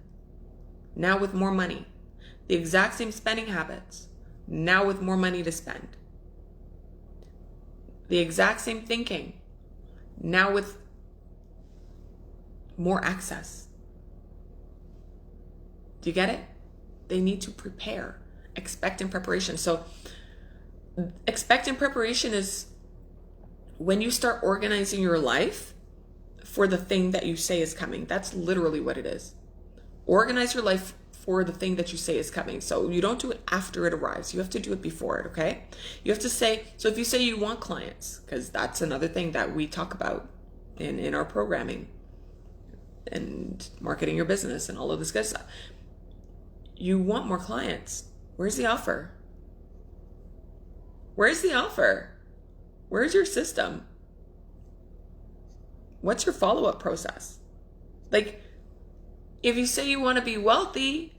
now with more money. The exact same spending habits, now with more money to spend. The exact same thinking, now with more access. Do you get it? They need to prepare. Expectant preparation. So expectant preparation is when you start organizing your life for the thing that you say is coming. That's literally what it is. Organize your life for the thing that you say is coming. So you don't do it after it arrives. You have to do it before it, okay? You have to say, so if you say you want clients, because that's another thing that we talk about in our programming and marketing your business and all of this good stuff. You want more clients. Where's the offer? Where's the offer? Where's your system? What's your follow-up process? Like, if you say you want to be wealthy,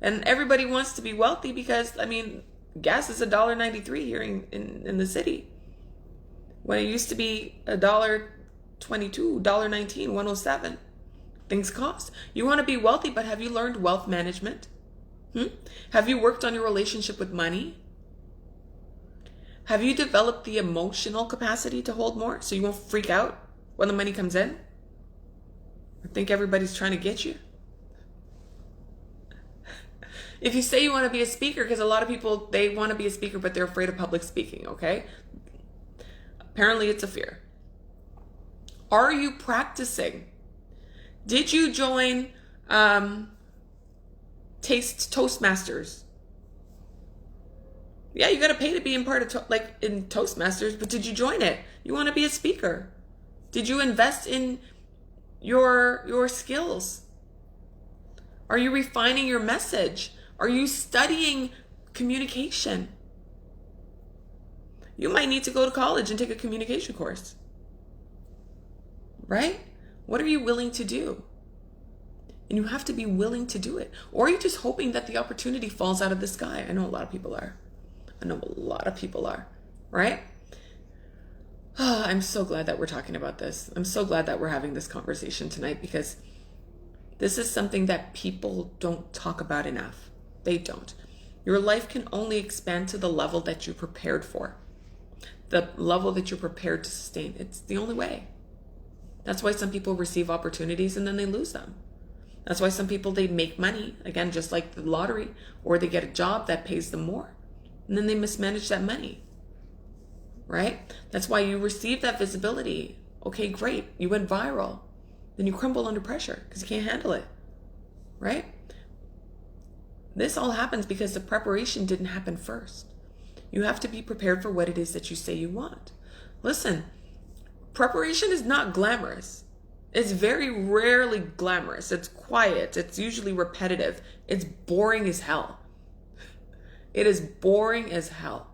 and everybody wants to be wealthy because, I mean, gas is $1.93 here in the city. When it used to be $1.22, $1.19, $1.07. Things cost. You want to be wealthy, but have you learned wealth management? Have you worked on your relationship with money? Have you developed the emotional capacity to hold more so you won't freak out when the money comes in? I think everybody's trying to get you. If you say you want to be a speaker, because a lot of people, they want to be a speaker, but they're afraid of public speaking, okay? Apparently it's a fear. Are you practicing? Did you join Toastmasters? Yeah, you got to pay to be in part of in Toastmasters, but did you join it? You want to be a speaker? Did you invest in your skills? Are you refining your message? Are you studying communication? You might need to go to college and take a communication course, right? What are you willing to do? And you have to be willing to do it. Or are you just hoping that the opportunity falls out of the sky? I know a lot of people are. Right? Oh, I'm so glad that we're talking about this. I'm so glad that we're having this conversation tonight, because this is something that people don't talk about enough. They don't. Your life can only expand to the level that you're prepared for, the level that you're prepared to sustain. It's the only way. That's why some people receive opportunities and then they lose them. That's why some people, they make money, again, just like the lottery, or they get a job that pays them more, and then they mismanage that money, right? That's why you receive that visibility. Okay, great. You went viral. Then you crumble under pressure because you can't handle it, right? This all happens because the preparation didn't happen first. You have to be prepared for what it is that you say you want. Listen, preparation is not glamorous. It's very rarely glamorous. It's quiet. It's usually repetitive. It's boring as hell. It is boring as hell.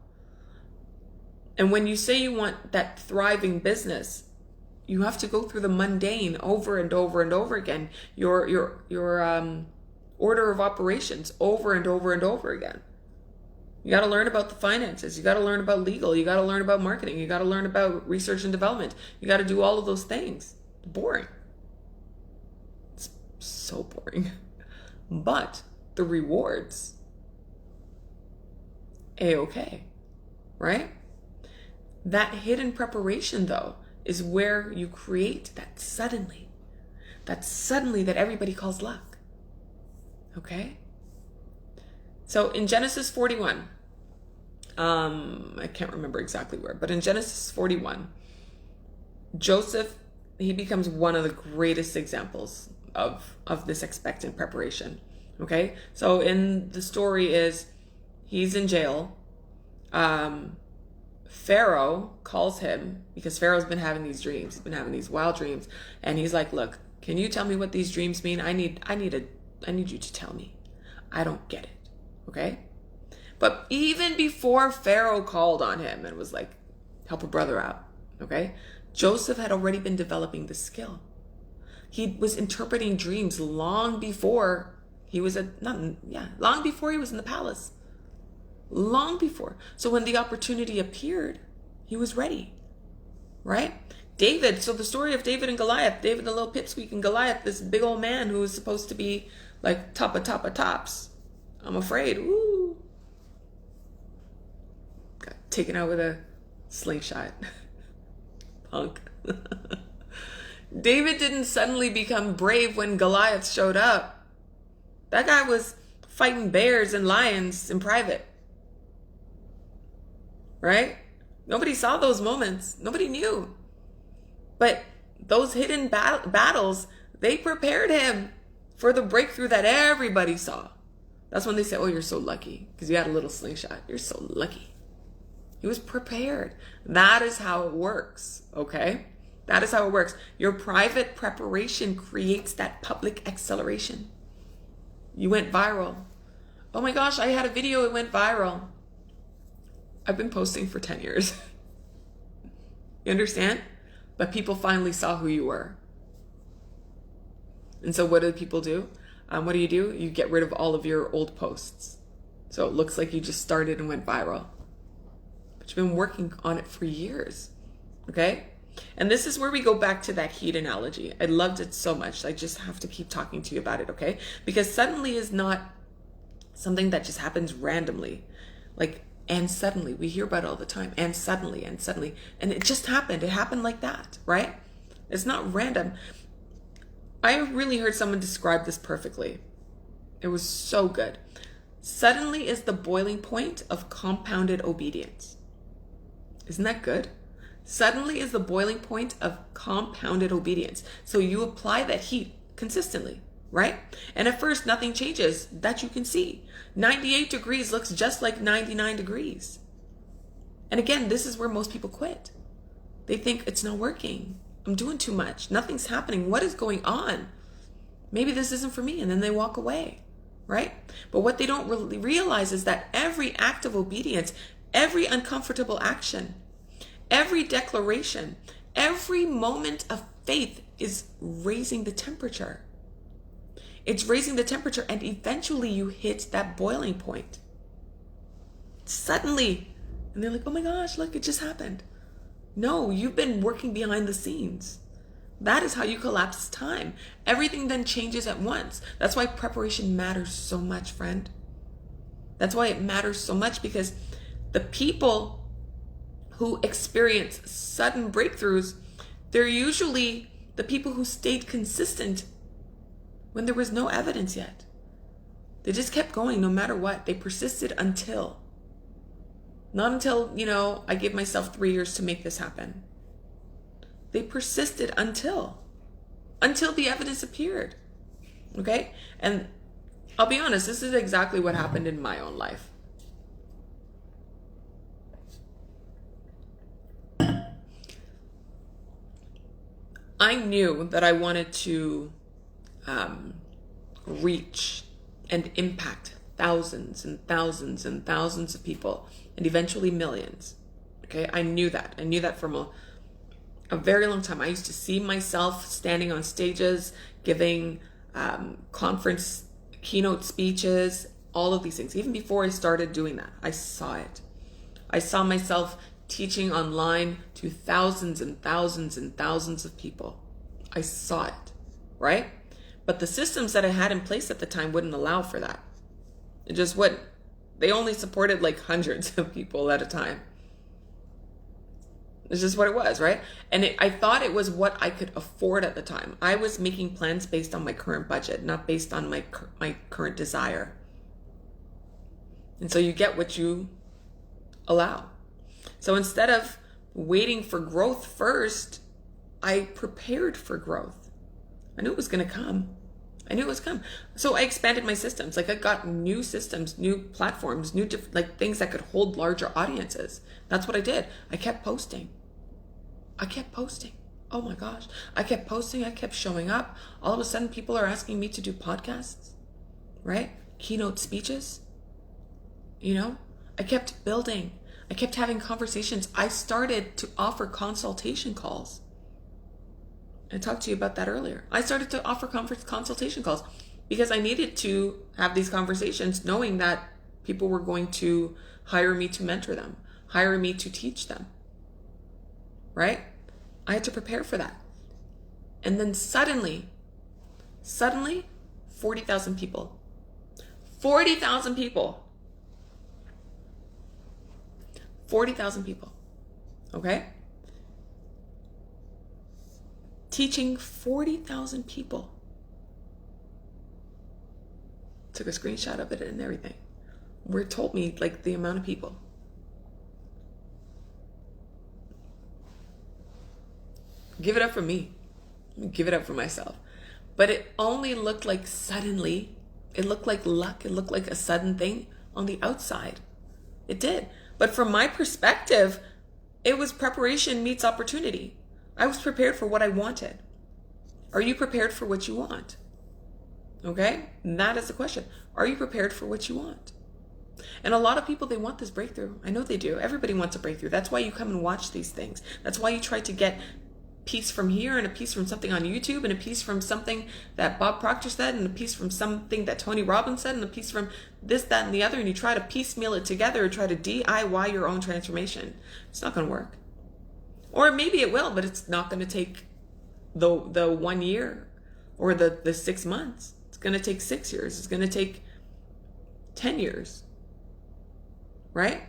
And when you say you want that thriving business, you have to go through the mundane over and over and over again. Your order of operations over and over and over again. You got to learn about the finances. You got to learn about legal. You got to learn about marketing. You got to learn about research and development. You got to do all of those things. Boring. It's so boring. But the rewards, A-okay, right? That hidden preparation, though, is where you create that suddenly that everybody calls luck. Okay? So in Genesis 41, I can't remember exactly where, but in Genesis 41, Joseph, he becomes one of the greatest examples of this expectant preparation. Okay? So in the story is, he's in jail. Pharaoh calls him because Pharaoh's been having these dreams. He's been having these wild dreams. And he's like, look, can you tell me what these dreams mean? I need you to tell me. I don't get it. Okay? But even before Pharaoh called on him and was like, help a brother out. Okay? Joseph had already been developing the skill. He was interpreting dreams long before he was long before he was in the palace. Long before. So when the opportunity appeared, he was ready, right? David, so the story of David and Goliath, David the little pipsqueak and Goliath, this big old man who was supposed to be like top of tops. I'm afraid. Ooh. Got taken out with a slingshot. Punk. David didn't suddenly become brave when Goliath showed up. That guy was fighting bears and lions in private. Right? Nobody saw those moments. Nobody knew. But those hidden battles, they prepared him for the breakthrough that everybody saw. That's when they say, oh, you're so lucky because you had a little slingshot. You're so lucky. He was prepared. That is how it works. Okay? That is how it works. Your private preparation creates that public acceleration. You went viral. Oh my gosh, I had a video, it went viral. I've been posting for 10 years. You understand? But people finally saw who you were. And so what do people do? What do? You get rid of all of your old posts. So it looks like you just started and went viral. But you've been working on it for years. Okay? And this is where we go back to that heat analogy. I loved it so much. I just have to keep talking to you about it, okay? Because suddenly is not something that just happens randomly. Like, and suddenly, we hear about it all the time. And suddenly. And it just happened. It happened like that, right? It's not random. I really heard someone describe this perfectly. It was so good. Suddenly is the boiling point of compounded obedience. Isn't that good? Suddenly is the boiling point of compounded obedience. So you apply that heat consistently, right? And at first, nothing changes. That you can see. 98 degrees looks just like 99 degrees. And again, this is where most people quit. They think it's not working. I'm doing too much. Nothing's happening. What is going on? Maybe this isn't for me. And then they walk away, right? But what they don't really realize is that every act of obedience, every uncomfortable action, every declaration, every moment of faith is raising the temperature. It's raising the temperature, and eventually you hit that boiling point. Suddenly. And they're like, oh my gosh, look, it just happened. No, you've been working behind the scenes. That is how you collapse time. Everything then changes at once. That's why preparation matters so much, friend. That's why it matters so much, because the people who experience sudden breakthroughs, they're usually the people who stayed consistent when there was no evidence yet. They just kept going no matter what. They persisted until. Not until, I gave myself 3 years to make this happen. They persisted until the evidence appeared. Okay? And I'll be honest, this is exactly what happened in my own life. I knew that I wanted to reach and impact thousands and thousands and thousands of people, and eventually millions. Okay, I knew that. I knew that from a very long time. I used to see myself standing on stages, giving conference keynote speeches, all of these things. Even before I started doing that, I saw it. I saw myself teaching online to thousands and thousands and thousands of people. I saw it, right? But the systems that I had in place at the time wouldn't allow for that. It just wouldn't. They only supported like hundreds of people at a time. It's just what it was, right? And I thought it was what I could afford at the time. I was making plans based on my current budget, not based on my current desire. And so you get what you allow. So instead of waiting for growth first, I prepared for growth. I knew it was going to come. I knew it was coming. So I expanded my systems. Like I got new systems, new platforms, new things that could hold larger audiences. That's what I did. I kept posting. Oh my gosh. I kept posting. I kept showing up. All of a sudden people are asking me to do podcasts, right? Keynote speeches. I kept building. I kept having conversations. I started to offer consultation calls. I talked to you about that earlier. I started to offer consultation calls because I needed to have these conversations knowing that people were going to hire me to mentor them, hire me to teach them, right? I had to prepare for that. And then suddenly, 40,000 people. 40,000 people. 40,000 people, okay? Teaching 40,000 people. Took a screenshot of it and everything. Where it told me like the amount of people. Give it up for me. Give it up for myself. But it only looked like suddenly. It looked like luck. It looked like a sudden thing on the outside. It did. But from my perspective, it was preparation meets opportunity. I was prepared for what I wanted. Are you prepared for what you want? Okay? And that is the question. Are you prepared for what you want? And a lot of people, they want this breakthrough. I know they do. Everybody wants a breakthrough. That's why you come and watch these things. That's why you try to get piece from here and a piece from something on YouTube and a piece from something that Bob Proctor said and a piece from something that Tony Robbins said and a piece from this, that, and the other, and you try to piecemeal it together or try to DIY your own transformation. It's not going to work. Or maybe it will, but it's not going to take the 1 year or the 6 months. It's going to take 6 years. It's going to take 10 years. Right?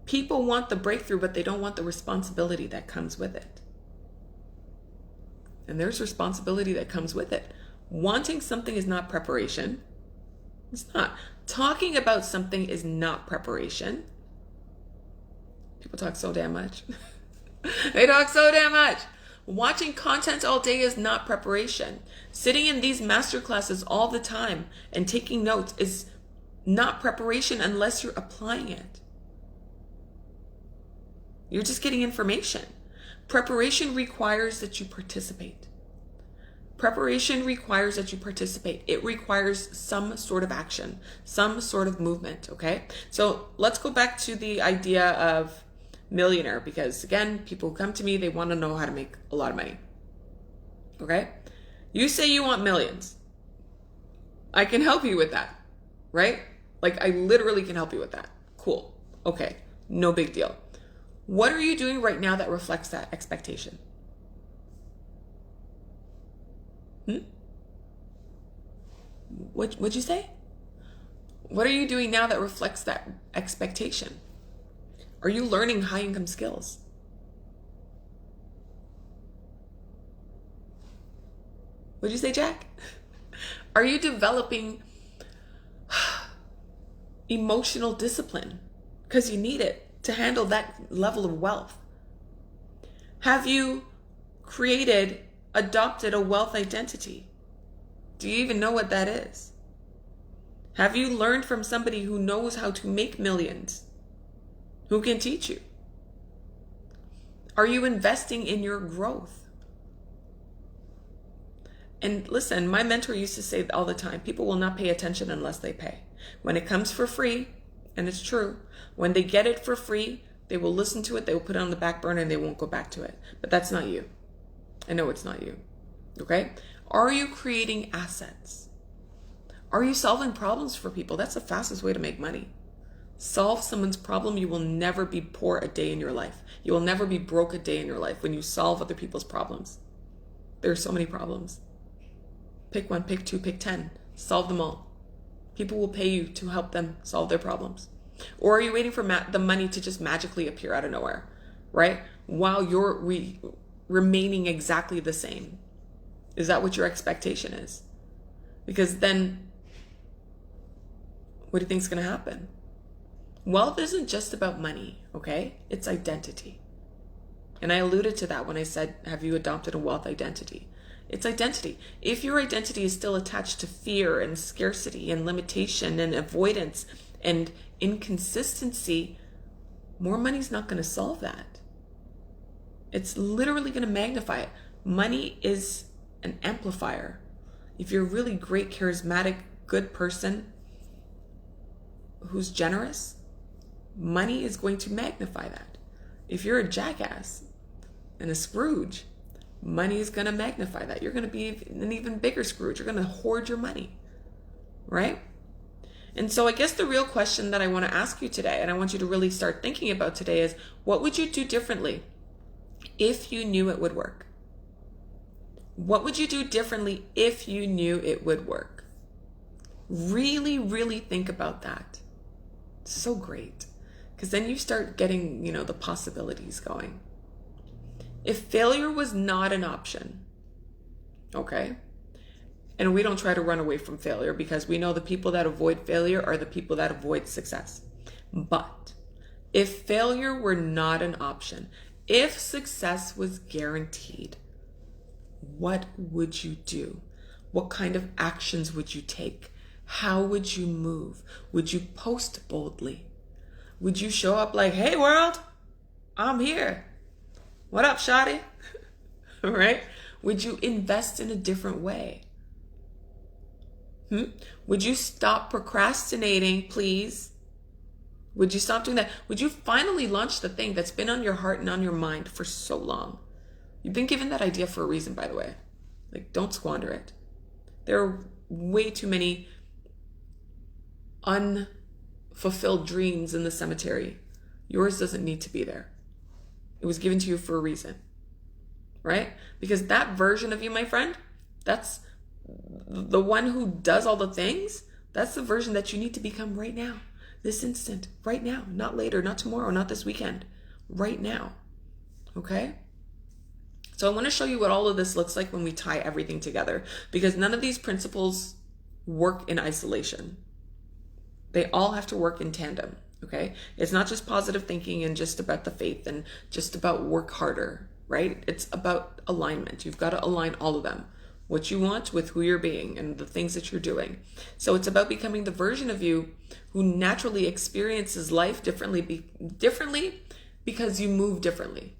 People want the breakthrough, but they don't want the responsibility that comes with it. And there's responsibility that comes with it. Wanting something is not preparation. It's not. Talking about something is not preparation. People talk so damn much. They talk so damn much. Watching content all day is not preparation. Sitting in these masterclasses all the time and taking notes is not preparation unless you're applying it. You're just getting information. Preparation requires that you participate. Preparation requires that you participate. It requires some sort of action, some sort of movement, okay? So let's go back to the idea of millionaire, because again, people who come to me, they want to know how to make a lot of money, okay? You say you want millions. I can help you with that, right? Like, I literally can help you with that. Cool. Okay. No big deal. What are you doing right now that reflects that expectation? What'd you say? What are you doing now that reflects that expectation? Are you learning high income skills? What'd you say, Jack? Are you developing emotional discipline? Because you need it to handle that level of wealth. Have you adopted a wealth identity? Do you even know what that is? Have you learned from somebody who knows how to make millions? Who can teach you? Are you investing in your growth? And listen, my mentor used to say all the time, people will not pay attention unless they pay. When it comes for free, and it's true, when they get it for free, they will listen to it, they will put it on the back burner, and they won't go back to it. But that's not you. I know it's not you. Okay? Are you creating assets? Are you solving problems for people? That's the fastest way to make money. Solve someone's problem. You will never be poor a day in your life. You will never be broke a day in your life when you solve other people's problems. There are so many problems. Pick one, pick two, pick 10. Solve them all. People will pay you to help them solve their problems. Or are you waiting for the money to just magically appear out of nowhere, right? While you're remaining exactly the same. Is that what your expectation is? Because then, what do you think is going to happen? Wealth isn't just about money, okay? It's identity. And I alluded to that when I said, have you adopted a wealth identity? It's identity. If your identity is still attached to fear and scarcity and limitation and avoidance and inconsistency, more money's not going to solve that. It's literally going to magnify it. Money is an amplifier. If you're a really great, charismatic, good person who's generous, money is going to magnify that. If you're a jackass and a Scrooge, money is going to magnify that. You're going to be an even bigger Scrooge. You're going to hoard your money, right? And so I guess the real question that I want to ask you today, and I want you to really start thinking about today, is what would you do differently if you knew it would work? What would you do differently if you knew it would work? Really, really think about that. It's so great. Because then you start getting, the possibilities going. If failure was not an option, okay? And we don't try to run away from failure because we know the people that avoid failure are the people that avoid success. But if failure were not an option, if success was guaranteed, what would you do? What kind of actions would you take? How would you move? Would you post boldly? Would you show up like, hey world, I'm here. What up, Shani? Right? Would you invest in a different way? Would you stop procrastinating, please? Would you stop doing that? Would you finally launch the thing that's been on your heart and on your mind for so long? You've been given that idea for a reason, by the way. Like, don't squander it. There are way too many unfulfilled dreams in the cemetery. Yours doesn't need to be there. It was given to you for a reason, right? Because that version of you, my friend, that's the one who does all the things. That's the version that you need to become right now, this instant, right now, not later, not tomorrow, not this weekend, right now, okay? So I want to show you what all of this looks like when we tie everything together, because none of these principles work in isolation. They all have to work in tandem, okay? It's not just positive thinking and just about the faith and just about work harder, right? It's about alignment. You've got to align all of them, what you want with who you're being and the things that you're doing. So it's about becoming the version of you who naturally experiences life differently because you move differently.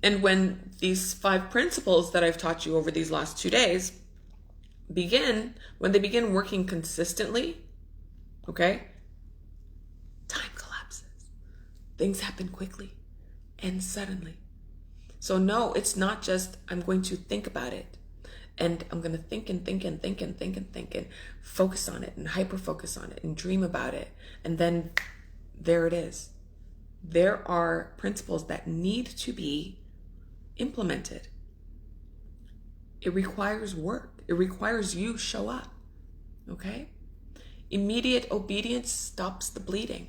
And when these 5 principles that I've taught you over these last 2 days when they begin working consistently, okay, time collapses. Things happen quickly and suddenly. So no, it's not just I'm going to think about it and I'm going to think and think and think and think and think and focus on it and hyper focus on it and dream about it. And then there it is. There are principles that need to be implemented. It requires work. It requires you show up. Okay? Immediate obedience stops the bleeding.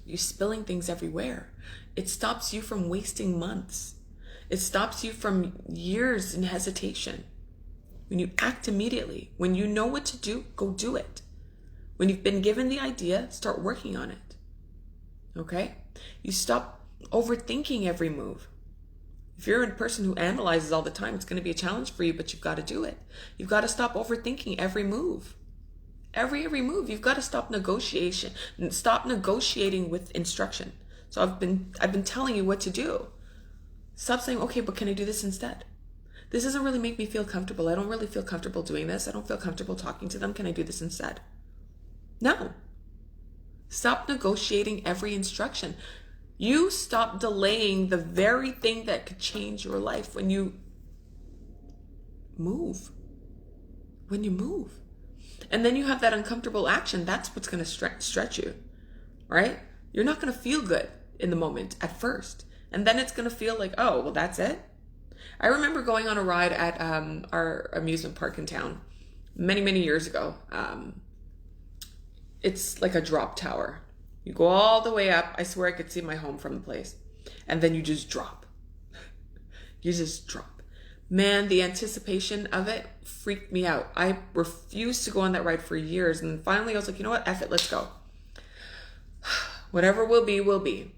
You're spilling things everywhere. It stops you from wasting months. It stops you from years in hesitation. When you act immediately, when you know what to do, go do it. When you've been given the idea, start working on it. Okay? You stop overthinking every move. If you're a person who analyzes all the time, it's going to be a challenge for you, but you've got to do it. You've got to stop overthinking every move. Every move. You've got to stop negotiation and stop negotiating with instruction. So I've been telling you what to do. Stop saying, okay, but can I do this instead? This doesn't really make me feel comfortable. I don't really feel comfortable doing this. I don't feel comfortable talking to them. Can I do this instead? No. Stop negotiating every instruction. You stop delaying the very thing that could change your life when you move. When you move. And then you have that uncomfortable action. That's what's going to stretch you, right? You're not going to feel good in the moment at first. And then it's going to feel like, oh, well, that's it. I remember going on a ride at our amusement park in town many, many years ago. It's like a drop tower. You go all the way up. I swear I could see my home from the place. And then you just drop. You just drop. Man, the anticipation of it freaked me out. I refused to go on that ride for years. And finally I was like, you know what? F it, let's go. Whatever will be, will be.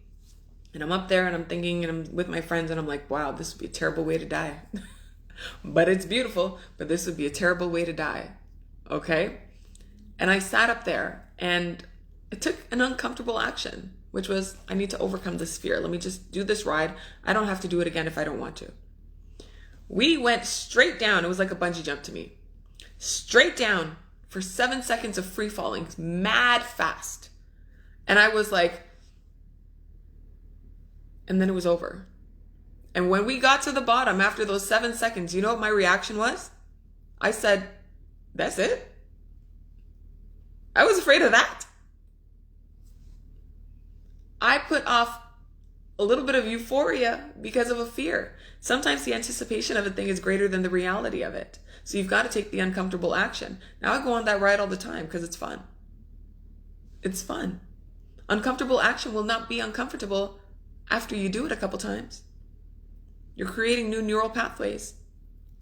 And I'm up there and I'm thinking, and I'm with my friends and I'm like, wow, this would be a terrible way to die. But it's beautiful, but this would be a terrible way to die. Okay? And I sat up there and it took an uncomfortable action, which was, I need to overcome this fear. Let me just do this ride. I don't have to do it again if I don't want to. We went straight down. It was like a bungee jump to me. Straight down for 7 seconds of free falling, mad fast. And I was like, and then it was over. And when we got to the bottom after those 7 seconds, you know what my reaction was? I said, that's it? I was afraid of that. I put off a little bit of euphoria because of a fear. Sometimes the anticipation of a thing is greater than the reality of it. So you've got to take the uncomfortable action. Now I go on that ride all the time because it's fun. It's fun. Uncomfortable action will not be uncomfortable after you do it a couple times. You're creating new neural pathways,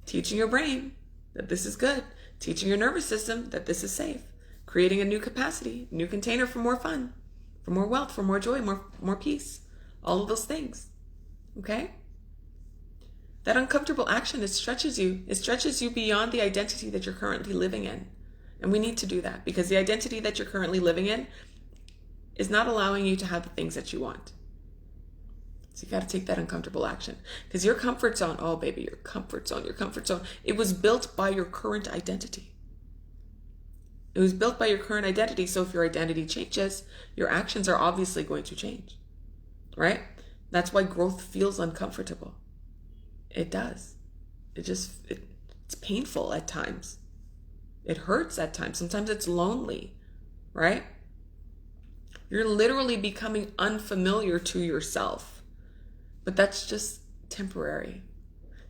teaching your brain that this is good, teaching your nervous system that this is safe, creating a new capacity, new container for more fun, for more wealth, for more joy, more peace, all of those things. Okay? That uncomfortable action, it stretches you. It stretches you beyond the identity that you're currently living in. And we need to do that because the identity that you're currently living in is not allowing you to have the things that you want. So you got to take that uncomfortable action because your comfort zone, oh baby, your comfort zone, it was built by your current identity. It was built by your current identity. So if your identity changes, your actions are obviously going to change, right? That's why growth feels uncomfortable. It does. It's painful at times. It hurts at times. Sometimes it's lonely, right? You're literally becoming unfamiliar to yourself, but that's just temporary.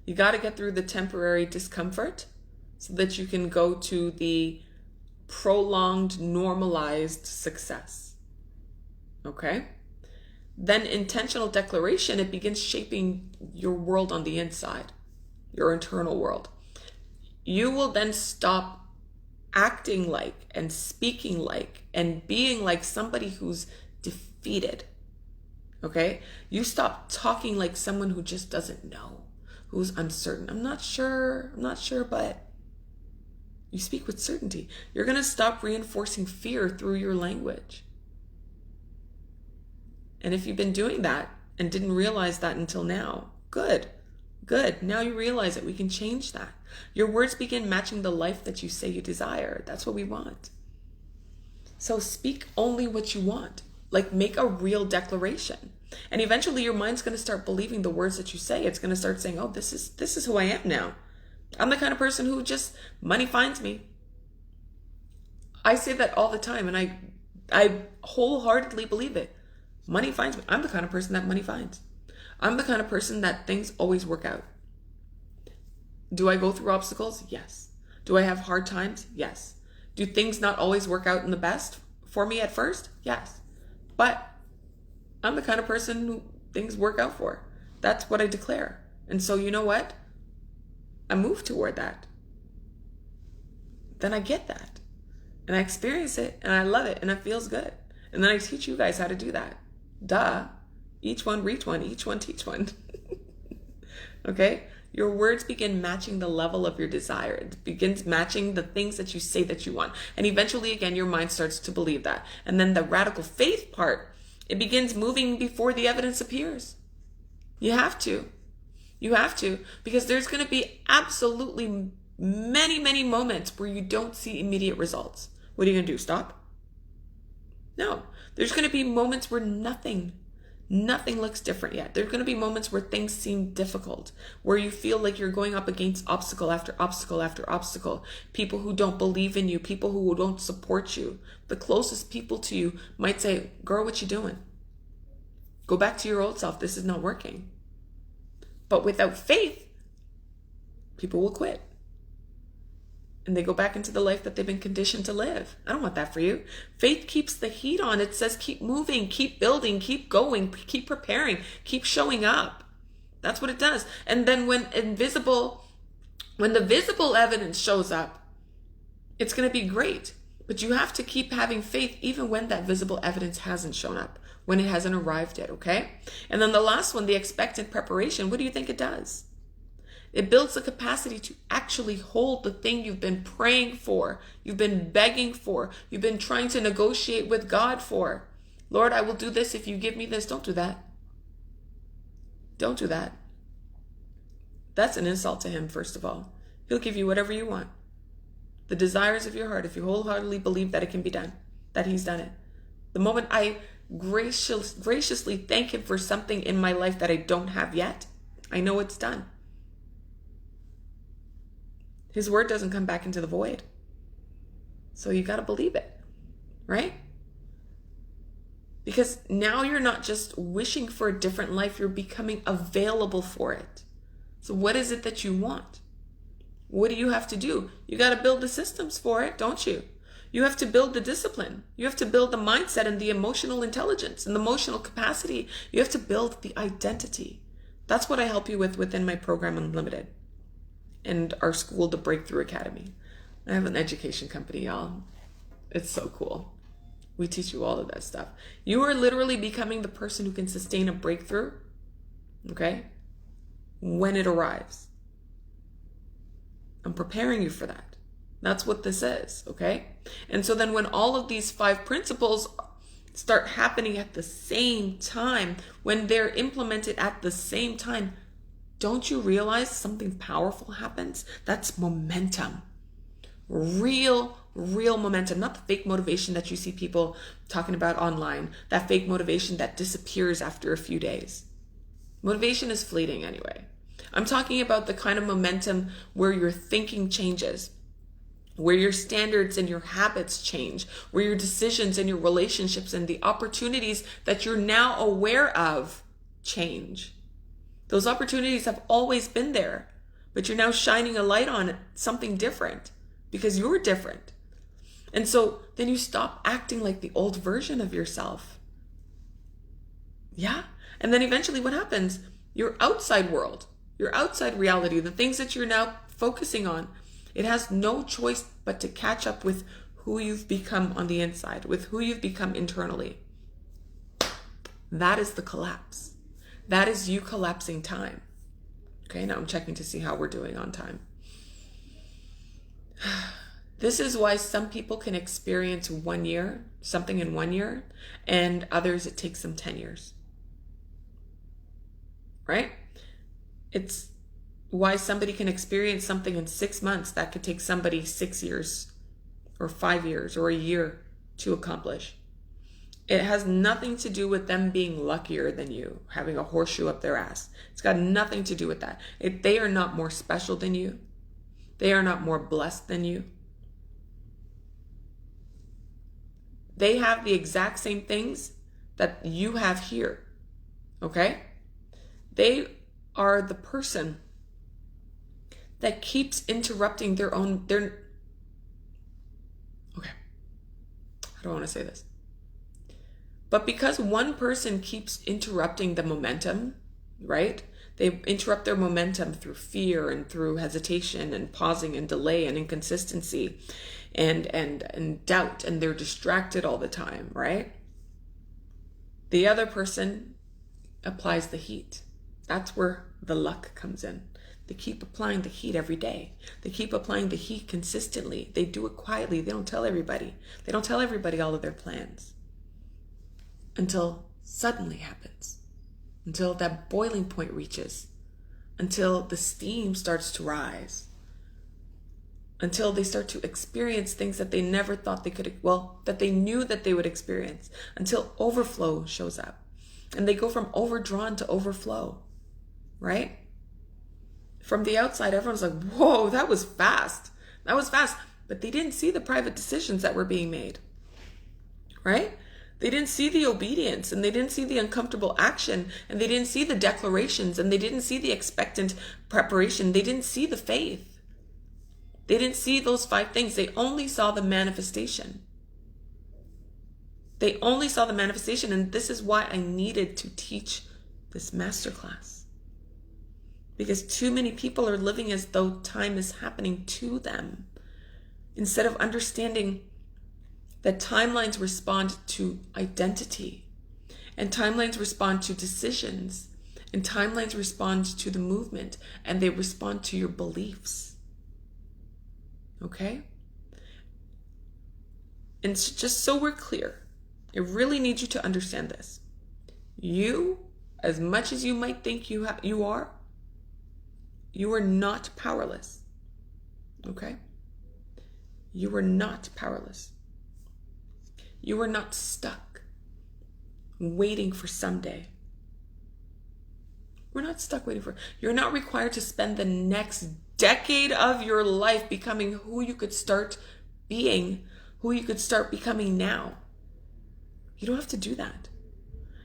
You got to get through the temporary discomfort so that you can go to the prolonged, normalized success. Okay? Then intentional declaration, it begins shaping your world on the inside, your internal world. You will then stop acting like and speaking like and being like somebody who's defeated. Okay? You stop talking like someone who just doesn't know, who's uncertain. I'm not sure, but you speak with certainty. You're going to stop reinforcing fear through your language. And if you've been doing that and didn't realize that until now. Good. Good. Now you realize it. We can change that. Your words begin matching the life that you say you desire. That's what we want. So speak only what you want. Like, make a real declaration. And eventually your mind's going to start believing the words that you say. It's going to start saying, oh, this is who I am now. I'm the kind of person who just, money finds me. I say that all the time, and I wholeheartedly believe it. Money finds me. I'm the kind of person that money finds. I'm the kind of person that things always work out. Do I go through obstacles? Yes. Do I have hard times? Yes. Do things not always work out in the best for me at first? Yes. But I'm the kind of person who things work out for. That's what I declare. And so you know what? I move toward that. Then I get that. And I experience it, and I love it, and it feels good. And then I teach you guys how to do that. Duh. Each one reach one, each one teach one. Okay? Your words begin matching the level of your desire. It begins matching the things that you say that you want. And eventually, again, your mind starts to believe that. And then the radical faith part, it begins moving before the evidence appears. You have to. You have to. Because there's going to be absolutely many, many moments where you don't see immediate results. What are you going to do? Stop? No. There's going to be moments where nothing looks different yet. There's going to be moments where things seem difficult, where you feel like you're going up against obstacle after obstacle after obstacle. People who don't believe in you, people who don't support you. The closest people to you might say, girl, what you doing? Go back to your old self. This is not working. But without faith, people will quit. And they go back into the life that they've been conditioned to live. I don't want that for you. Faith keeps the heat on. It says keep moving, keep building, keep going, keep preparing, keep showing up. That's what it does. And then when the visible evidence shows up, it's going to be great. But you have to keep having faith even when that visible evidence hasn't shown up, when it hasn't arrived yet, okay? And then the last one, the expectant preparation, what do you think it does? It builds the capacity to actually hold the thing you've been praying for, you've been begging for, you've been trying to negotiate with God for. Lord, I will do this if you give me this. Don't do that. Don't do that. That's an insult to him, first of all. He'll give you whatever you want. The desires of your heart, if you wholeheartedly believe that it can be done, that he's done it. The moment I graciously thank him for something in my life that I don't have yet, I know it's done. His word doesn't come back into the void. So you got to believe it, right? Because now you're not just wishing for a different life, you're becoming available for it. So what is it that you want? What do you have to do? You got to build the systems for it, don't you? You have to build the discipline. You have to build the mindset and the emotional intelligence and the emotional capacity. You have to build the identity. That's what I help you with within my program Unlimited and our school, the Breakthrough Academy. I have an education company, y'all. It's so cool. We teach you all of that stuff. You are literally becoming the person who can sustain a breakthrough, okay, when it arrives. I'm preparing you for that. That's what this is, okay? And so then when all of these 5 principles start happening at the same time, when they're implemented at the same time, don't you realize something powerful happens? That's momentum. Real momentum, not the fake motivation that you see people talking about online, that fake motivation that disappears after a few days. Motivation is fleeting anyway. I'm talking about the kind of momentum where your thinking changes, where your standards and your habits change, where your decisions and your relationships and the opportunities that you're now aware of change. Those opportunities have always been there, but you're now shining a light on something different because you're different. And so then you stop acting like the old version of yourself. Yeah. And then eventually what happens? Your outside world, your outside reality, the things that you're now focusing on, it has no choice but to catch up with who you've become on the inside, with who you've become internally. That is the collapse. That is you collapsing time. Okay, now I'm checking to see how we're doing on time. This is why some people can experience something in 1 year, and others it takes them 10 years. right? It's why somebody can experience something in 6 months that could take somebody 6 years or 5 years or a year to accomplish. It has nothing to do with them being luckier than you, having a horseshoe up their ass. It's got nothing to do with that. They are not more special than you. They are not more blessed than you. They have the exact same things that you have here, okay? They are the person that keeps interrupting their, okay, I don't want to say this. But because one person keeps interrupting the momentum, right? They interrupt their momentum through fear and through hesitation and pausing and delay and inconsistency and doubt, and they're distracted all the time, right? The other person applies the heat. That's where the luck comes in. They keep applying the heat every day. They keep applying the heat consistently. They do it quietly. They don't tell everybody. They don't tell everybody all of their plans until suddenly happens, until that boiling point reaches, until the steam starts to rise, until they start to experience things that they never thought they could, that they knew that they would experience, until overflow shows up. And they go from overdrawn to overflow, right? From the outside, everyone's like, whoa, that was fast. That was fast. But they didn't see the private decisions that were being made, right? They didn't see the obedience, and they didn't see the uncomfortable action, and they didn't see the declarations, and they didn't see the expectant preparation. They didn't see the faith. They didn't see those 5 things. They only saw the manifestation. They only saw the manifestation, and this is why I needed to teach this masterclass. Because too many people are living as though time is happening to them, instead of understanding that timelines respond to identity, and timelines respond to decisions, and timelines respond to the movement, and they respond to your beliefs. Okay? And just so we're clear, I really need you to understand this. You, as much as you might think you are not powerless. Okay? You are not powerless. You are not stuck waiting for someday. We're not stuck waiting for. You're not required to spend the next decade of your life becoming who you could start being, who you could start becoming now. You don't have to do that.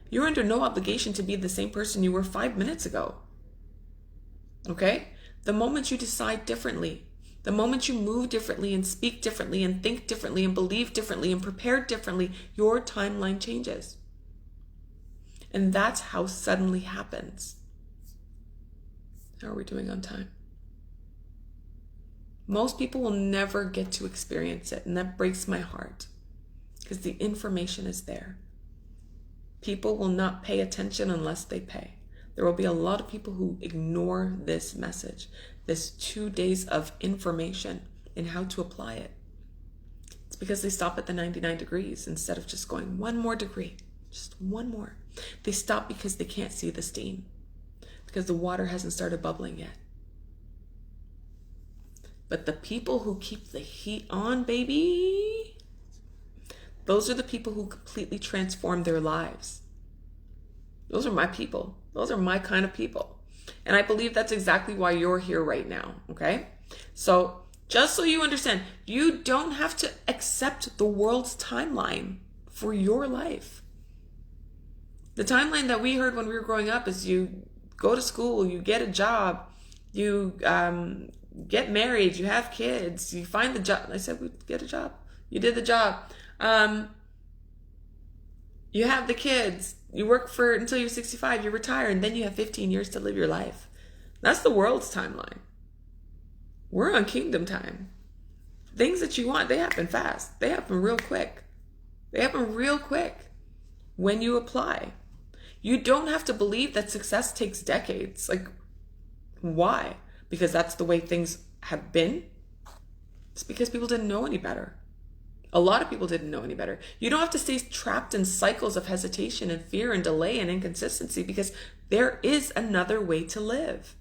You're under no obligation to be the same person you were 5 minutes ago. Okay? The moment you decide differently, the moment you move differently and speak differently and think differently and believe differently and prepare differently, your timeline changes. And that's how suddenly happens. How are we doing on time? Most people will never get to experience it, and that breaks my heart because the information is there. People will not pay attention unless they pay. There will be a lot of people who ignore this message, this 2 days of information and how to apply it. It's because they stop at the 99 degrees instead of just going 1 more degree, just 1 more. They stop because they can't see the steam, because the water hasn't started bubbling yet. But the people who keep the heat on, baby, those are the people who completely transform their lives. Those are my people. Those are my kind of people. And I believe that's exactly why you're here right now, okay? So just so you understand, you don't have to accept the world's timeline for your life. The timeline that we heard when we were growing up is you go to school, you get a job, you get married, you have kids, you find the job. I said, we get a job. You did the job. You have the kids. You work for until you're 65, you retire, and then you have 15 years to live your life. That's the world's timeline. We're on kingdom time. Things that you want, they happen fast. They happen real quick. They happen real quick when you apply. You don't have to believe that success takes decades. Like, why? Because that's the way things have been? It's because people didn't know any better. A lot of people didn't know any better. You don't have to stay trapped in cycles of hesitation and fear and delay and inconsistency, because there is another way to live.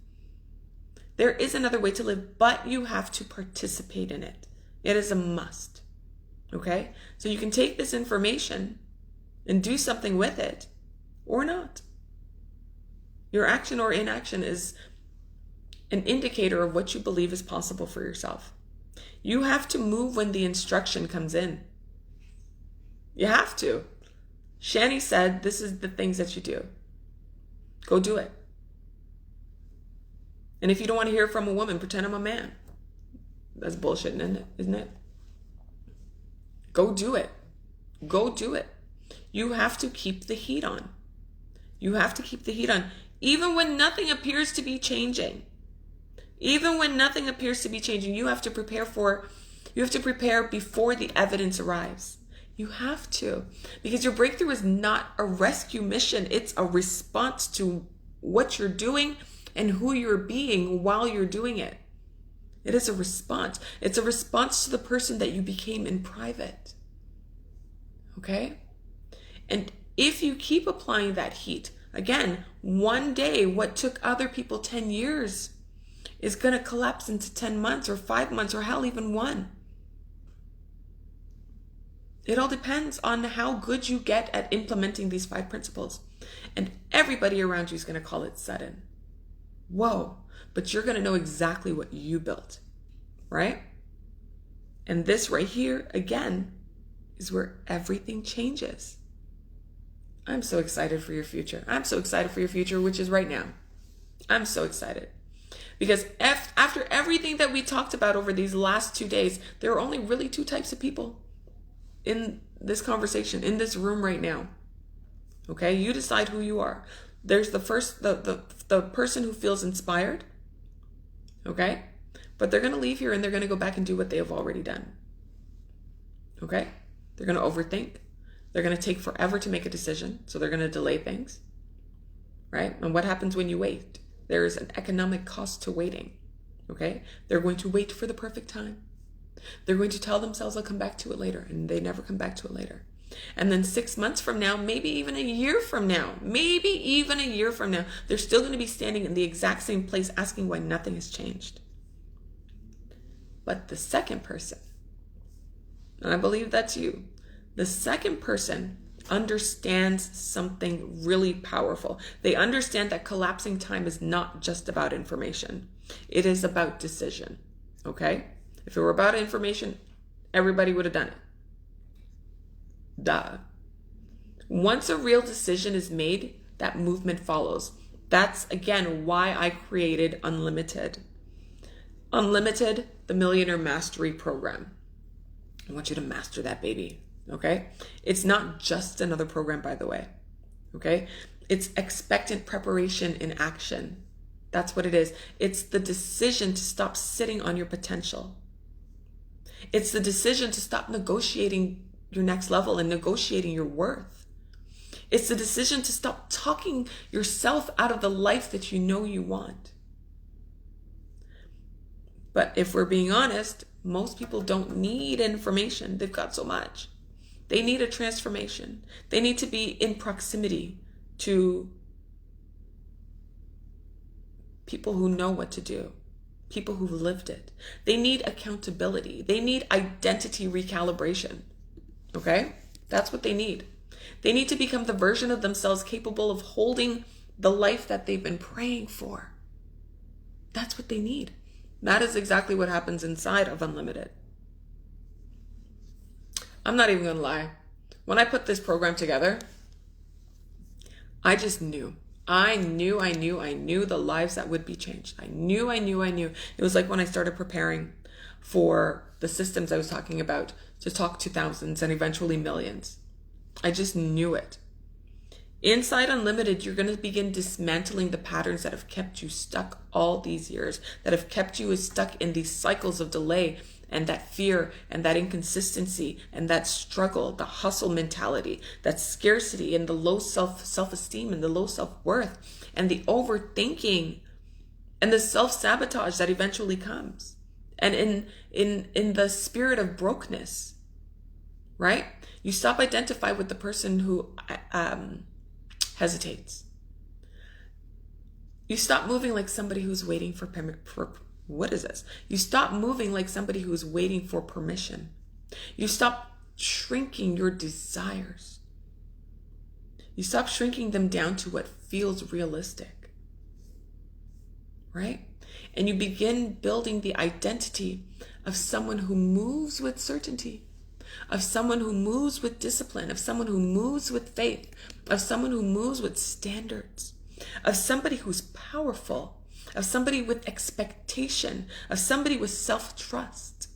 There is another way to live, but you have to participate in it. It is a must. Okay? So you can take this information and do something with it or not. Your action or inaction is an indicator of what you believe is possible for yourself. You have to move when the instruction comes in. You have to. Shani said, this is the things that you do. Go do it. And if you don't want to hear from a woman, pretend I'm a man. That's bullshit, isn't it? Go do it. Go do it. You have to keep the heat on. You have to keep the heat on. Even when nothing appears to be changing. Even when nothing appears to be changing, you have to prepare before the evidence arrives. You have to. Because your breakthrough is not a rescue mission. It's a response to what you're doing and who you're being while you're doing it. It is a response. It's a response to the person that you became in private. Okay? And if you keep applying that heat, again, one day what took other people 10 years is going to collapse into 10 months or 5 months or hell, even 1. It all depends on how good you get at implementing these 5 principles. And everybody around you is going to call it sudden. Whoa. But you're going to know exactly what you built, right? And this right here, again, is where everything changes. I'm so excited for your future. I'm so excited for your future, which is right now. I'm so excited. Because after everything that we talked about over these last 2 days, there are only really 2 types of people in this conversation, in this room right now. Okay? You decide who you are. There's the person who feels inspired. Okay? But they're going to leave here and they're going to go back and do what they have already done. Okay? They're going to overthink. They're going to take forever to make a decision. So they're going to delay things. Right? And what happens when you wait? There is an economic cost to waiting. Okay? They're going to wait for the perfect time. They're going to tell themselves they'll come back to it later, and they never come back to it later. And then 6 months from now, maybe even a year from now, they're still going to be standing in the exact same place asking why nothing has changed. But the second person, and I believe that's you, the second person understands something really powerful. They understand that collapsing time is not just about information. It is about decision. Okay? If it were about information, everybody would have done it. Duh. Once a real decision is made, that movement follows. That's, again, why I created Unlimited. Unlimited, the Millionaire Mastery Program. I want you to master that baby. Okay? It's not just another program, by the way. Okay? It's expectant preparation in action. That's what it is. It's the decision to stop sitting on your potential. It's the decision to stop negotiating your next level and negotiating your worth. It's the decision to stop talking yourself out of the life that you know you want. But if we're being honest, most people don't need information. They've got so much. They need a transformation. They need to be in proximity to people who know what to do, people who've lived it. They need accountability. They need identity recalibration. Okay? That's what they need. They need to become the version of themselves capable of holding the life that they've been praying for. That's what they need. That is exactly what happens inside of Unlimited. I'm not even going to lie. When I put this program together, I just knew. I knew the lives that would be changed. I knew. It was like when I started preparing for the systems I was talking about to talk to thousands and eventually millions. I just knew it. Inside Unlimited, you're going to begin dismantling the patterns that have kept you stuck all these years, that have kept you stuck in these cycles of delay and that fear and that inconsistency and that struggle, the hustle mentality, that scarcity and the low self-esteem and the low self-worth and the overthinking and the self-sabotage that eventually comes. And in the spirit of brokenness, right? You stop identifying with the person who hesitates. You stop moving like somebody who's waiting for what is this? You stop moving like somebody who's waiting for permission. You stop shrinking your desires. You stop shrinking them down to what feels realistic, right? And you begin building the identity of someone who moves with certainty, of someone who moves with discipline, of someone who moves with faith, of someone who moves with standards, of somebody who's powerful, of somebody with expectation, of somebody with self-trust.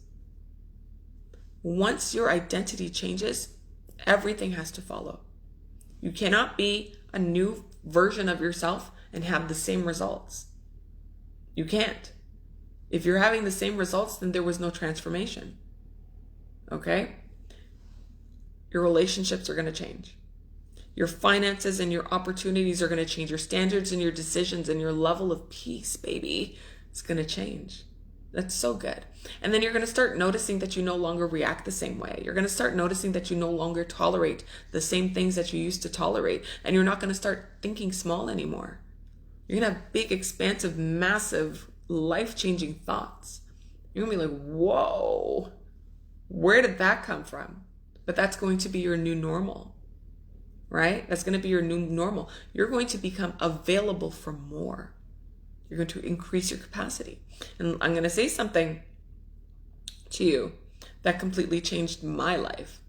Once your identity changes, everything has to follow. You cannot be a new version of yourself and have the same results. You can't. If you're having the same results, then there was no transformation. Okay? Your relationships are going to change. Your finances and your opportunities are going to change. Your standards and your decisions and your level of peace, baby, it's going to change. That's so good. And then you're going to start noticing that you no longer react the same way. You're going to start noticing that you no longer tolerate the same things that you used to tolerate. And you're not going to start thinking small anymore. You're going to have big, expansive, massive, life-changing thoughts. You're going to be like, whoa, where did that come from? But that's going to be your new normal, right? That's going to be your new normal. You're going to become available for more. You're going to increase your capacity. And I'm going to say something to you that completely changed my life.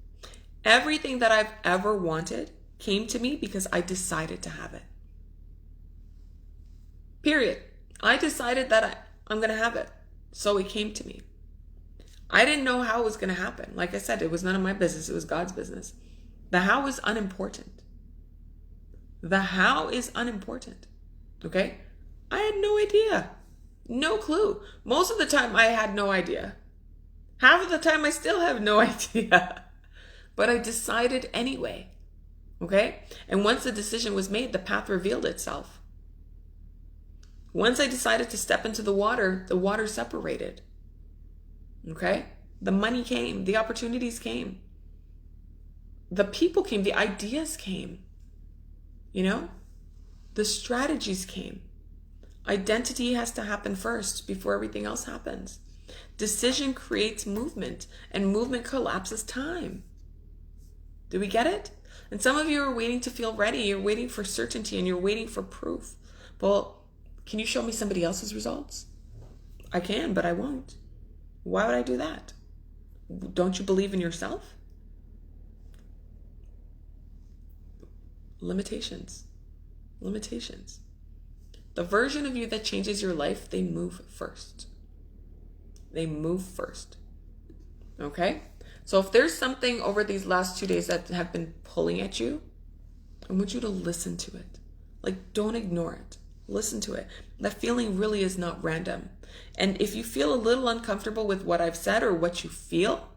Everything that I've ever wanted came to me because I decided to have it. Period. I decided that I'm going to have it. So it came to me. I didn't know how it was going to happen. Like I said, it was none of my business. It was God's business. The how is unimportant. The how is unimportant. Okay? I had no idea. No clue. Most of the time I had no idea. Half of the time I still have no idea. But I decided anyway. Okay? And once the decision was made, the path revealed itself. Once I decided to step into the water separated. Okay? The money came. The opportunities came. The people came. The ideas came. You know? The strategies came. Identity has to happen first before everything else happens. Decision creates movement, and movement collapses time. Do we get it? And some of you are waiting to feel ready. You're waiting for certainty and you're waiting for proof. Well, can you show me somebody else's results? I can, but I won't. Why would I do that? Don't you believe in yourself? Limitations. Limitations. The version of you that changes your life, they move first. They move first. Okay? So if there's something over these last 2 days that have been pulling at you, I want you to listen to it. Like, don't ignore it. Listen to it. That feeling really is not random. And if you feel a little uncomfortable with what I've said or what you feel,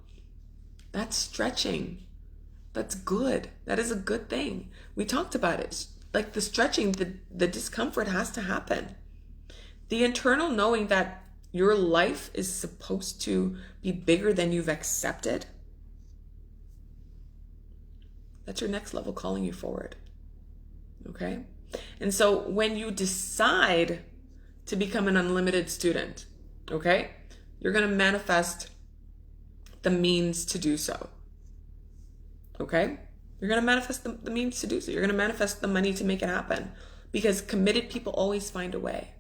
that's stretching. That's good. That is a good thing. We talked about it. Like the stretching, the discomfort has to happen. The internal knowing that your life is supposed to be bigger than you've accepted, that's your next level calling you forward. Okay? And so when you decide to become an unlimited student, okay, you're going to manifest the means to do so. Okay? You're going to manifest the means to do so. You're going to manifest the money to make it happen. Because committed people always find a way.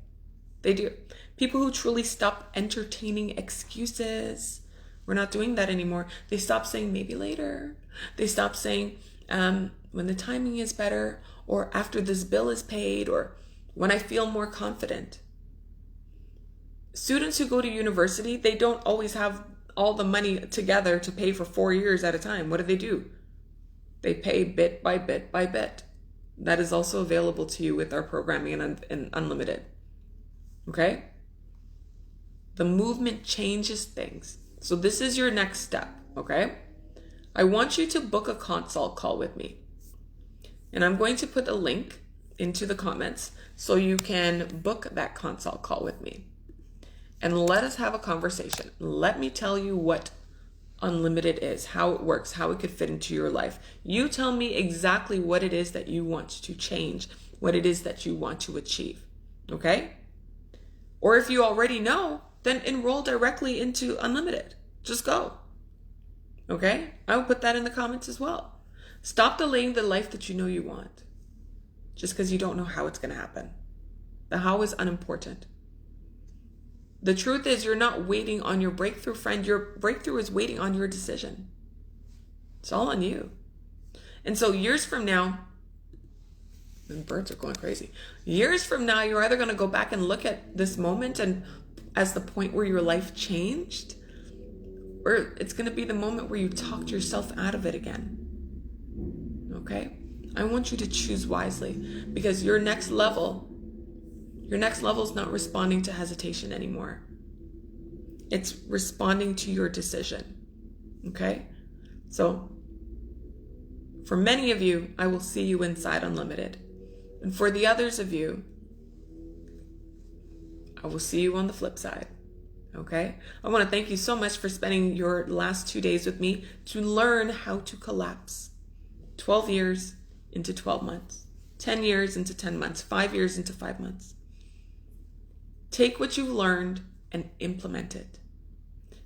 They do. People who truly stop entertaining excuses. We're not doing that anymore. They stop saying maybe later. They stop saying when the timing is better, or after this bill is paid, or when I feel more confident. Students who go to university, they don't always have all the money together to pay for 4 years at a time. What do? They pay bit by bit by bit. That is also available to you with our programming and Unlimited. Okay? The movement changes things. So this is your next step, okay? I want you to book a consult call with me. And I'm going to put a link into the comments so you can book that consult call with me. And let us have a conversation. Let me tell you what unlimited is, how it works, how it could fit into your life. You tell me exactly what it is that you want to change, what it is that you want to achieve, okay? Or if you already know, then enroll directly into unlimited. Just go, okay? I will put that in the comments as well. Stop delaying the life that you know you want just because you don't know how it's going to happen. The how is unimportant. The truth is, you're not waiting on your breakthrough, friend. Your breakthrough is waiting on your decision. It's all on you. And so years from now, and birds are going crazy. Years from now, you're either going to go back and look at this moment and as the point where your life changed, or it's going to be the moment where you talked yourself out of it again. Okay? I want you to choose wisely, because your next level is not responding to hesitation anymore. It's responding to your decision. Okay? So, for many of you, I will see you inside Unlimited. And for the others of you, I will see you on the flip side. Okay? I want to thank you so much for spending your last 2 days with me to learn how to collapse. 12 years into 12 months. 10 years into 10 months. 5 years into 5 months. Take what you've learned and implement it.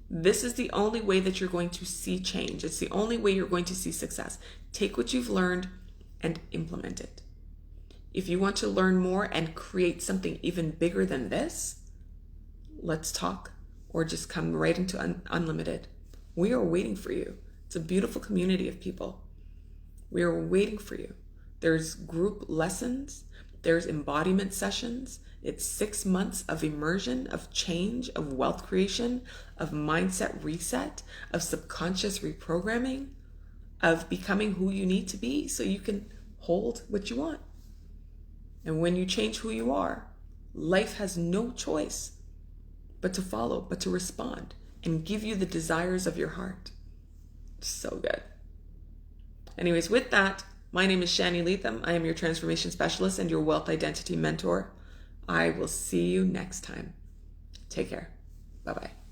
This is the only way that you're going to see change. It's the only way you're going to see success. Take what you've learned and implement it. If you want to learn more and create something even bigger than this, let's talk, or just come right into Unlimited. We are waiting for you. It's a beautiful community of people. We are waiting for you. There's group lessons. There's embodiment sessions. It's 6 months of immersion, of change, of wealth creation, of mindset reset, of subconscious reprogramming, of becoming who you need to be so you can hold what you want. And when you change who you are, life has no choice but to follow, but to respond and give you the desires of your heart. So good. Anyways, with that, my name is Shani Leatham. I am your transformation specialist and your wealth identity mentor. I will see you next time. Take care. Bye-bye.